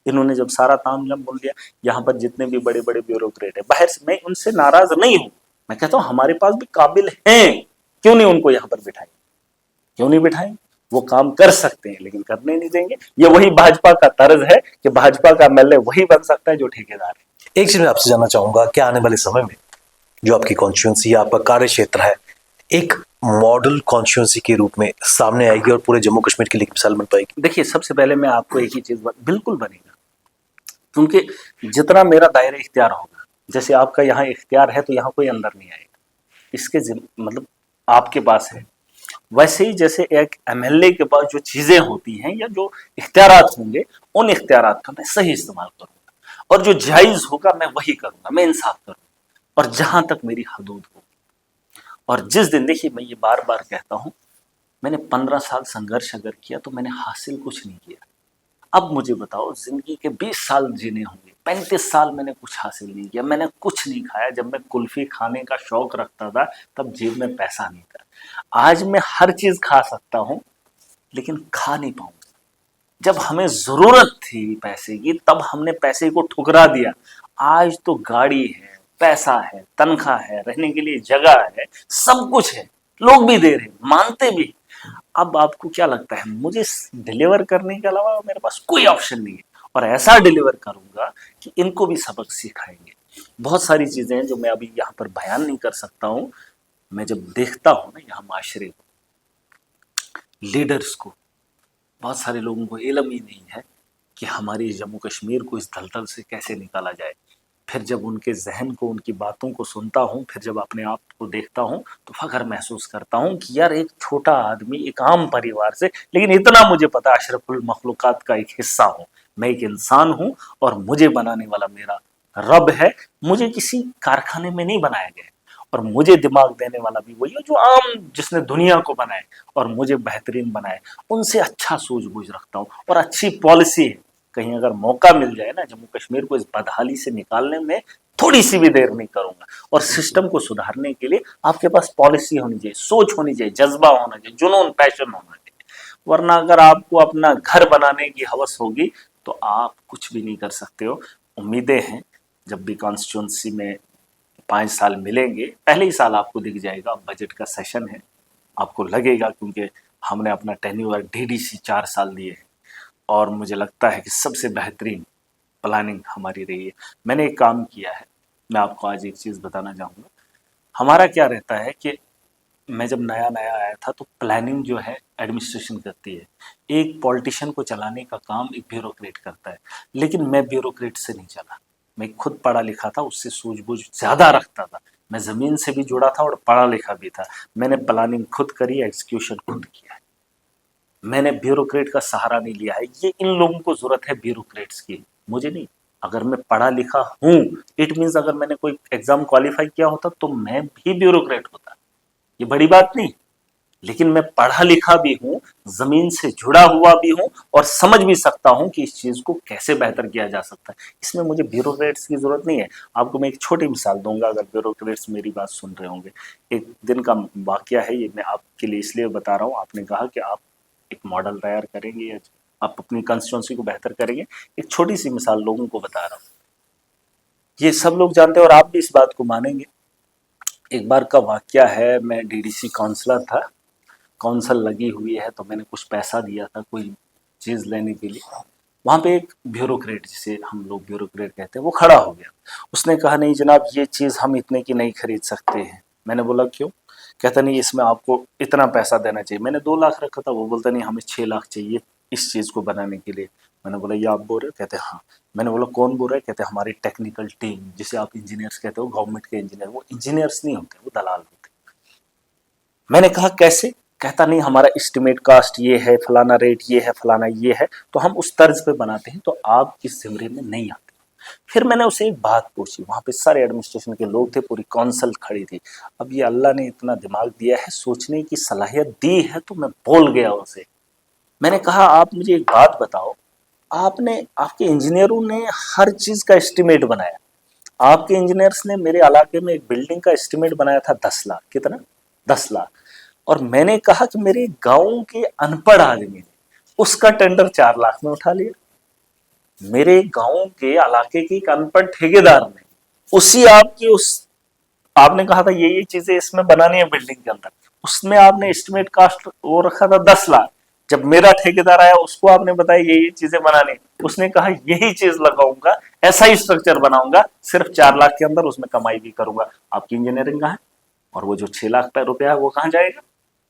इन्होंने जब सारा तामझाम बोल दिया, यहाँ पर जितने भी बड़े बड़े ब्यूरोक्रेट है बाहर से, मैं उनसे नाराज नहीं हूं, मैं कहता हूं हमारे पास भी काबिल हैं, क्यों नहीं उनको यहाँ पर बिठाएं? क्यों नहीं बिठाएं? वो काम कर सकते हैं लेकिन करने नहीं देंगे। ये वही भाजपा का तर्ज है कि भाजपा का एमएलए वही बन सकता है जो ठेकेदार है। एक चीज मैं आपसे जानना चाहूंगा कि आने वाले समय में जो आपकी कॉन्स्टिट्यूंसी या आपका कार्य क्षेत्र है एक मॉडल कॉन्स्टिट्यूंसी के रूप में सामने आएगी और पूरे जम्मू कश्मीर के लिए मिसाल बन पाएगी? देखिए, सबसे पहले मैं आपको एक ही चीज बिल्कुल बनेगा, क्योंकि जितना मेरा दायरा इख्तियार होगा, जैसे आपका यहाँ इख्तियार है तो यहाँ कोई अंदर नहीं आएगा, इसके मतलब आपके पास है, वैसे ही जैसे एक एमएलए के पास जो चीजें होती हैं या जो इख्तियारात होंगे, उन इख्तियारात का मैं सही इस्तेमाल करूंगा, और जो जायज होगा मैं वही करूंगा, मैं इंसाफ करूंगा, और जहां तक मेरी हदूद हो। और जिस दिन, देखिए मैं ये बार बार कहता हूं, मैंने 15 साल संघर्ष अगर किया तो मैंने हासिल कुछ नहीं किया। अब मुझे बताओ, जिंदगी के 20 साल जीने होंगे, 35 साल मैंने कुछ हासिल नहीं किया, मैंने कुछ नहीं खाया। जब मैं कुल्फी खाने का शौक रखता था तब जेब में पैसा नहीं था। आज मैं हर चीज खा सकता हूं लेकिन खा नहीं पाऊंगा। जब हमें जरूरत थी पैसे की तब हमने पैसे को ठुकरा दिया। आज तो गाड़ी है, पैसा है, तनख्वाह है, रहने के लिए जगह है, सब कुछ है, लोग भी दे रहे, मानते भी। अब आपको क्या लगता है, मुझे डिलीवर करने के अलावा मेरे पास कोई ऑप्शन नहीं है, और ऐसा डिलीवर करूंगा कि इनको भी सबक सिखाएंगे। बहुत सारी चीजें हैं जो मैं अभी यहाँ पर बयान नहीं कर सकता हूं। मैं जब देखता हूं ना यहाँ माशरे को, लीडर्स को, बहुत सारे लोगों को इल्म ही नहीं है कि हमारी जम्मू कश्मीर को इस दलदल से कैसे निकाला जाए। फिर जब उनके जहन को, उनकी बातों को सुनता हूँ, फिर जब अपने आप को देखता हूँ तो फख्र महसूस करता हूँ कि यार एक छोटा आदमी, एक आम परिवार से, लेकिन इतना मुझे पता है अशरफुल मखलूकात का एक हिस्सा हूँ, मैं एक इंसान हूँ और मुझे बनाने वाला मेरा रब है। मुझे किसी कारखाने में नहीं बनाया गया और मुझे दिमाग देने वाला भी वही है जो आम, जिसने दुनिया को बनाए और मुझे बेहतरीन बनाए। उनसे अच्छा सूझबूझ रखता हूँ और अच्छी पॉलिसी है। कहीं अगर मौका मिल जाए ना जम्मू कश्मीर को इस बदहाली से निकालने में, थोड़ी सी भी देर नहीं करूंगा। और सिस्टम को सुधारने के लिए आपके पास पॉलिसी होनी चाहिए, सोच होनी चाहिए, जज्बा होना चाहिए, जुनून, पैशन होना चाहिए। वरना अगर आपको अपना घर बनाने की हवस होगी तो आप कुछ भी नहीं कर सकते हो। उम्मीदें हैं जब भी कॉन्स्टिट्यूंसी में 5 साल मिलेंगे, पहले ही साल आपको दिख जाएगा, बजट का सेशन है, आपको लगेगा, क्योंकि हमने अपना टेन्योर डीडीसी 4 साल दिए हैं और मुझे लगता है कि सबसे बेहतरीन प्लानिंग हमारी रही है। मैंने एक काम किया है, मैं आपको आज एक चीज़ बताना चाहूँगा। हमारा क्या रहता है कि मैं जब नया नया आया था तो प्लानिंग जो है एडमिनिस्ट्रेशन करती है, एक पॉलिटिशियन को चलाने का काम एक ब्यूरोक्रेट करता है। लेकिन मैं ब्यूरोक्रेट से नहीं चला, मैं खुद पढ़ा लिखा था, उससे सूझबूझ ज़्यादा रखता था, मैं ज़मीन से भी जुड़ा था और पढ़ा लिखा भी था। मैंने प्लानिंग खुद करी, एग्जीक्यूशन खुद किया है, मैंने ब्यूरोक्रेट का सहारा नहीं लिया है। ये इन लोगों को जरूरत है ब्यूरोक्रेट्स की, मुझे नहीं। अगर मैं पढ़ा लिखा हूँ, इट मीन्स अगर मैंने कोई एग्जाम क्वालिफाई किया होता तो मैं भी ब्यूरोक्रेट होता, ये बड़ी बात नहीं। लेकिन मैं पढ़ा लिखा भी हूँ, जमीन से जुड़ा हुआ भी हूँ और समझ भी सकता हूँ कि इस चीज को कैसे बेहतर किया जा सकता है। इसमें मुझे ब्यूरोक्रेट्स की जरूरत नहीं है। आपको मैं एक छोटी मिसाल दूंगा, अगर ब्यूरोक्रेट्स मेरी बात सुन रहे होंगे। एक दिन का वाकया है ये, मैं आपके लिए इसलिए बता रहा हूँ। आपने कहा कि आप एक मॉडल तैयार करेंगे या आप अपनी कंस्टिट्यूंसी को बेहतर करेंगे। एक छोटी सी मिसाल लोगों को बता रहा हूँ, ये सब लोग जानते हैं और आप भी इस बात को मानेंगे। एक बार का वाकया है, मैं डीडीसी काउंसलर था, काउंसिल लगी हुई है तो मैंने कुछ पैसा दिया था कोई चीज़ लेने के लिए। वहाँ पे एक ब्यूरोक्रेट, जिसे हम लोग ब्यूरोक्रेट कहते हैं, वो खड़ा हो गया। उसने कहा नहीं जनाब, ये चीज़ हम इतने की नहीं खरीद सकते हैं। मैंने बोला क्यों? कहता नहीं इसमें आपको इतना पैसा देना चाहिए। मैंने 2 लाख रखा था, वो बोलता नहीं हमें 6 लाख चाहिए इस चीज़ को बनाने के लिए। मैंने बोला ये आप बोल रहे हो? कहते हाँ। मैंने बोला कौन बोल रहा है? कहते हमारी टेक्निकल टीम, जिसे आप इंजीनियर्स कहते हो, गवर्नमेंट के इंजीनियर। वो इंजीनियर्स नहीं होते, वो दलाल होते। मैंने कहा कैसे? कहता नहीं हमारा एस्टिमेट कास्ट ये है, फलाना रेट ये है, फलाना ये है, तो हम उस तर्ज पे बनाते हैं, तो आप इस ज़िमरे में नहीं आते। फिर मैंने उसे एक बात पूछी, वहां पे सारे एडमिनिस्ट्रेशन के लोग थे, पूरी काउंसिल खड़ी थी। अब ये अल्लाह ने इतना दिमाग दिया है, सोचने की सलाहियत दी है, तो मैं बोल गया उसे। मैंने कहा आप मुझे एक बात बताओ, आपने, आपके इंजीनियरों ने हर चीज का एस्टिमेट बनाया। आपके इंजीनियर्स ने मेरे इलाके में एक बिल्डिंग का एस्टिमेट बनाया था 10 लाख। कितना? 10 लाख। और मैंने कहा कि मेरे गांव के अनपढ़ आदमी ने उसका टेंडर 4 लाख में उठा लिया। मेरे गांव के इलाके के एक अनपढ़ ठेकेदार ने उसी आपकी उस, आपने कहा था ये चीजें इसमें बनानी है बिल्डिंग के अंदर, उसमें आपने एस्टिमेट कास्ट वो रखा था 10 लाख। जब मेरा ठेकेदार आया उसको आपने बताया ये चीजें बनानी, उसने कहा यही चीज लगाऊंगा, ऐसा ही स्ट्रक्चर बनाऊंगा, सिर्फ 4 लाख के अंदर उसमें कमाई भी करूंगा। आपकी इंजीनियरिंग कहाँ है? और वो जो 6 लाख रुपया है वो कहाँ जाएगा?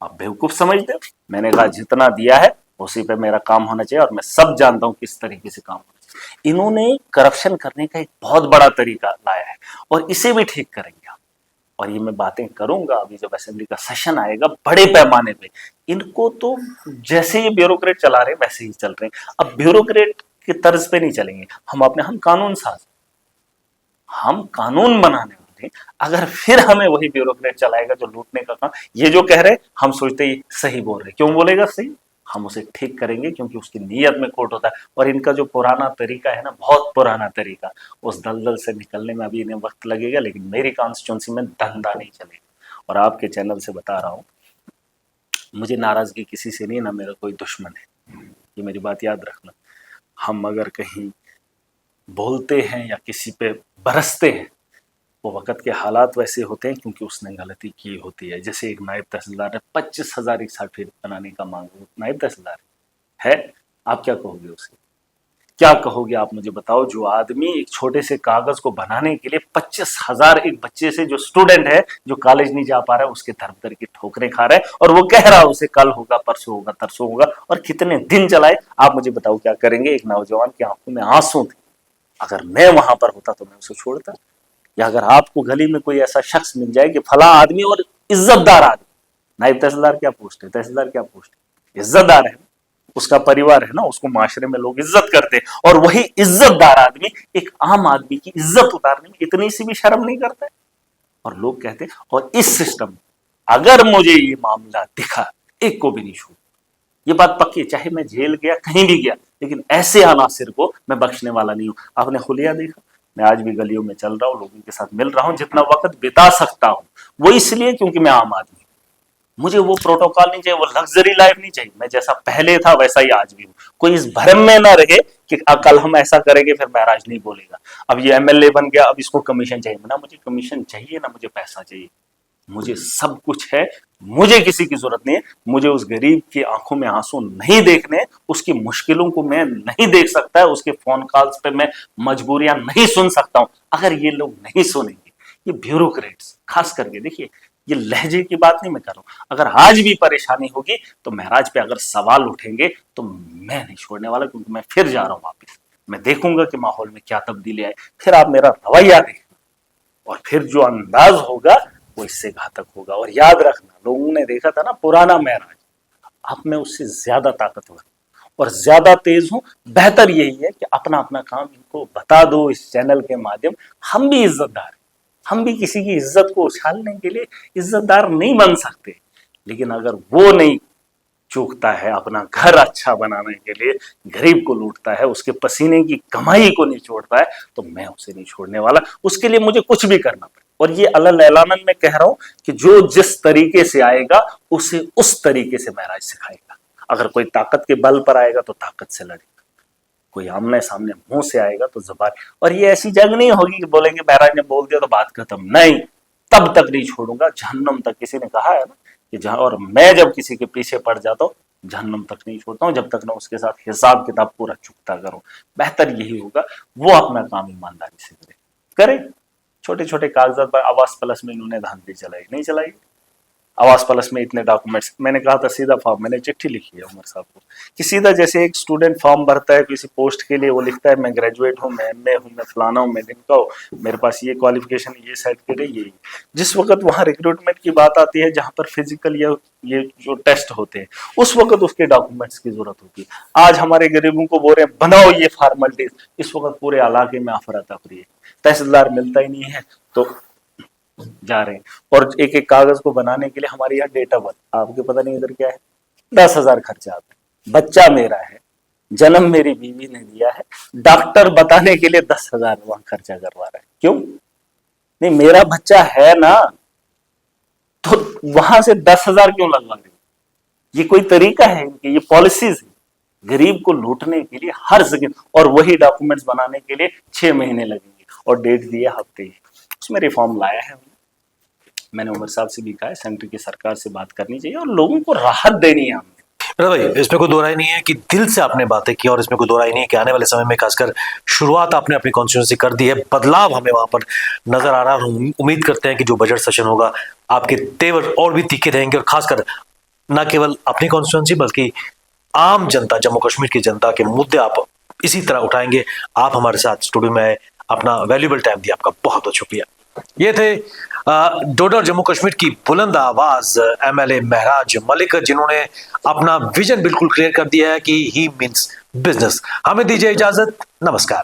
आप बेवकूफ समझते हो। मैंने कहा जितना दिया है उसी पे मेरा काम होना चाहिए और मैं सब जानता हूं किस तरीके से काम होना चाहिए। इन्होंने करप्शन करने का एक बहुत बड़ा तरीका लाया है और इसे भी ठीक करेंगे आप। और ये मैं बातें करूंगा अभी जब असेंबली का सेशन आएगा बड़े पैमाने पे। इनको तो जैसे ये ब्यूरोक्रेट चला रहे वैसे ही चल रहे हैं। अब ब्यूरोक्रेट की तर्ज पे नहीं चलेंगे हम कानून साज, हम कानून बनाने वाले। अगर फिर हमें वही ब्यूरोक्रेट चलाएगा जो लूटने का काम, ये जो कह रहे हम सोचते ही सही बोल रहे, क्यों बोलेगा सही? हम उसे ठीक करेंगे क्योंकि उसकी नीयत में खोट होता है। और इनका जो पुराना तरीका है ना, बहुत पुराना तरीका, उस दलदल से निकलने में अभी इन्हें वक्त लगेगा, लेकिन मेरी कॉन्स्टिट्यूंसी में धंधा नहीं चलेगा। और आपके चैनल से बता रहा हूँ, मुझे नाराजगी किसी से नहीं, ना मेरा कोई दुश्मन है, ये मेरी बात याद रखना। हम अगर कहीं बोलते हैं या किसी पे बरसते हैं, वो वक़्त के हालात वैसे होते हैं क्योंकि उसने गलती की होती है। जैसे एक नायब तहसीलदार ने 25,000 एक सर्टिफिकेट बनाने का मांगा, नायब तहसीलदार है, आप क्या कहोगे उसे? क्या कहोगे आप मुझे बताओ? जो आदमी एक छोटे से कागज को बनाने के लिए 25,000 एक बच्चे से, जो स्टूडेंट है, जो कॉलेज नहीं जा पा रहा है, उसके दर दर की ठोकरें खा रहा है और वो कह रहा है उसे कल होगा, परसों होगा, तरसों होगा, और कितने दिन चलाए। आप मुझे बताओ क्या करेंगे? एक नौजवान की आंखों में आंसू थे, अगर मैं वहां पर होता तो मैं उसे छोड़ता। या अगर आपको गली में कोई ऐसा शख्स मिल जाए कि फला आदमी और इज्जतदार आदमी, नायब तहसीलदार क्या पोस्ट है, तहसीलदार क्या पोस्ट है, इज्जतदार है, उसका परिवार है ना, उसको माशरे में लोग इज्जत करते हैं, और वही इज्जतदार आदमी एक आम आदमी की इज्जत उतारने में इतनी सी भी शर्म नहीं करता है। और लोग कहते हैं, और इस सिस्टम में अगर मुझे ये मामला दिखा, एक को भी नहीं छोड़। ये बात पक्की है, चाहे मैं जेल गया, कहीं भी गया, लेकिन ऐसे अनासिर को मैं बख्शने वाला नहीं हूं। आपने हुलिया देखा, मैं आज भी गलियों में चल रहा हूं, लोगों के साथ मिल रहा हूं, जितना वक्त बिता सकता हूं वो इसलिए क्योंकि मैं आम आदमी हूं। मुझे वो प्रोटोकॉल नहीं चाहिए, वो लग्जरी लाइफ नहीं चाहिए। मैं जैसा पहले था वैसा ही आज भी हूं। कोई इस भ्रम में ना रहे कि कल हम ऐसा करेंगे फिर महराज नहीं बोलेगा, अब ये एमएलए बन गया अब इसको कमीशन चाहिए। ना मुझे कमीशन चाहिए, ना मुझे पैसा चाहिए, मुझे सब कुछ है। मुझे किसी की जरूरत नहीं है। मुझे उस गरीब की आंखों में आंसू नहीं देखने, उसकी मुश्किलों को मैं नहीं देख सकता है, उसके फोन कॉल्स पे मैं मजबूरियां नहीं सुन सकता हूं। अगर ये लोग नहीं सुनेंगे, ये ब्यूरोक्रेट्स खास करके, देखिए ये लहजे की बात नहीं मैं कर रहा हूं, अगर आज भी परेशानी होगी तो महराज पे अगर सवाल उठेंगे तो मैं नहीं छोड़ने वाला, क्योंकि मैं फिर जा रहा हूं वापिस। मैं देखूंगा कि माहौल में क्या तब्दीली आए, फिर आप मेरा रवैया देखना, और फिर जो अंदाज होगा वो इससे घातक होगा। और याद रखना, लोगों ने देखा था ना पुराना महराज, अब मैं उससे ज्यादा ताकतवर और ज्यादा तेज हूं। बेहतर यही है कि अपना अपना काम इनको बता दो इस चैनल के माध्यम। हम भी इज्जतदार हैं, हम भी किसी की इज्जत को उछालने के लिए इज्जतदार नहीं बन सकते, लेकिन अगर वो नहीं चूकता है अपना घर अच्छा बनाने के लिए, गरीब को लूटता है, उसके पसीने की कमाई को नहीं छोड़ता है, तो मैं उसे नहीं छोड़ने वाला। उसके लिए मुझे कुछ भी करना पड़े। और ये अलल एलानन में कह रहा हूं कि जो जिस तरीके से आएगा उसे उस तरीके से महराज सिखाएगा। अगर कोई ताकत के बल पर आएगा तो ताकत से लड़ेगा, कोई आमने सामने मुंह से आएगा तो जबान। और ये ऐसी जंग नहीं होगी कि बोलेंगे महराज ने बोल दिया तो बात खत्म, नहीं, तब तक नहीं छोड़ूंगा, जहन्नम तक। किसी ने कहा है ना कि जहां, और मैं जब किसी के पीछे पड़ जाता हूं जहन्नम तक नहीं छोड़ता हूं, जब तक ना उसके साथ हिसाब किताब पूरा चुकता करूं। बेहतर यही होगा वो अपना काम ईमानदारी से करे। छोटे छोटे कागजात पर आवास प्लस में इन्होंने धांधली चलाई, नहीं चलाई। आवास प्लस में इतने डॉक्यूमेंट्स, मैंने कहा था सीधा फॉर्म, मैंने चिट्ठी लिखी है उमर साहब को कि सीधा जैसे एक स्टूडेंट फॉर्म भरता है किसी पोस्ट के लिए, वो लिखता है मैं ग्रेजुएट हूँ, मैं एमए हूँ, मैं फलाना हूँ, मैं ढिमका हूँ, मेरे पास ये क्वालिफिकेशन, ये सर्टिफिकेट है, ये। जिस वक्त वहाँ रिक्रूटमेंट की बात आती है, जहाँ पर फिजिकल या ये जो टेस्ट होते हैं, उस वक्त उसके डॉक्यूमेंट्स की जरूरत होती है। आज हमारे गरीबों को बोल रहे हैं बनाओ ये फॉर्मेलिटीज, इस वक्त पूरे इलाके में अफरा तफरी है, तहसीलदार मिलता ही नहीं है तो जा रहे हैं। और एक एक कागज को बनाने के लिए हमारे यहाँ डेट ऑफ बर्थ, आपके पता नहीं इधर क्या है, 10,000 खर्चा आता है। बच्चा मेरा है, जन्म मेरी बीवी ने दिया है, डॉक्टर बताने के लिए 10,000 वहां खर्चा करवा रहा है। क्यों नहीं, मेरा बच्चा है ना, तो वहां से 10,000 क्यों लगवा रहे? ये कोई तरीका है इनकी, ये पॉलिसीज है गरीब को लूटने के लिए हर जगह। और वही डॉक्यूमेंट्स बनाने के लिए 6 महीने लगेंगे, और डेट दिया हफ्ते ही। उसमें रिफॉर्म लाया है मैंने, उमर साहब से भी कहा है सेंटर की सरकार से बात करनी चाहिए और लोगों को राहत देनी है हमने। भाई इसमें कोई दो राय नहीं है कि दिल से आपने बातें की, और इसमें कोई दो राय नहीं है कि आने वाले समय में खासकर शुरुआत आपने अपनी कॉन्स्टिट्यूंसी कर दी है, बदलाव हमें वहां पर नजर आ रहा है। हम उम्मीद करते हैं कि जो बजट सेशन होगा आपके तेवर और भी तीखे रहेंगे, और खासकर न केवल अपनी कॉन्स्टिट्यूंसी बल्कि आम जनता, जम्मू कश्मीर की जनता के मुद्दे आप इसी तरह उठाएंगे। आप हमारे साथ स्टूडियो में अपना वैल्यूएबल टाइम दिया, आपका बहुत बहुत शुक्रिया। ये थे डोडा और जम्मू कश्मीर की बुलंद आवाज एमएलए महराज मलिक, जिन्होंने अपना विजन बिल्कुल क्लियर कर दिया है कि ही मीन्स बिजनेस। हमें दीजिए इजाजत, नमस्कार।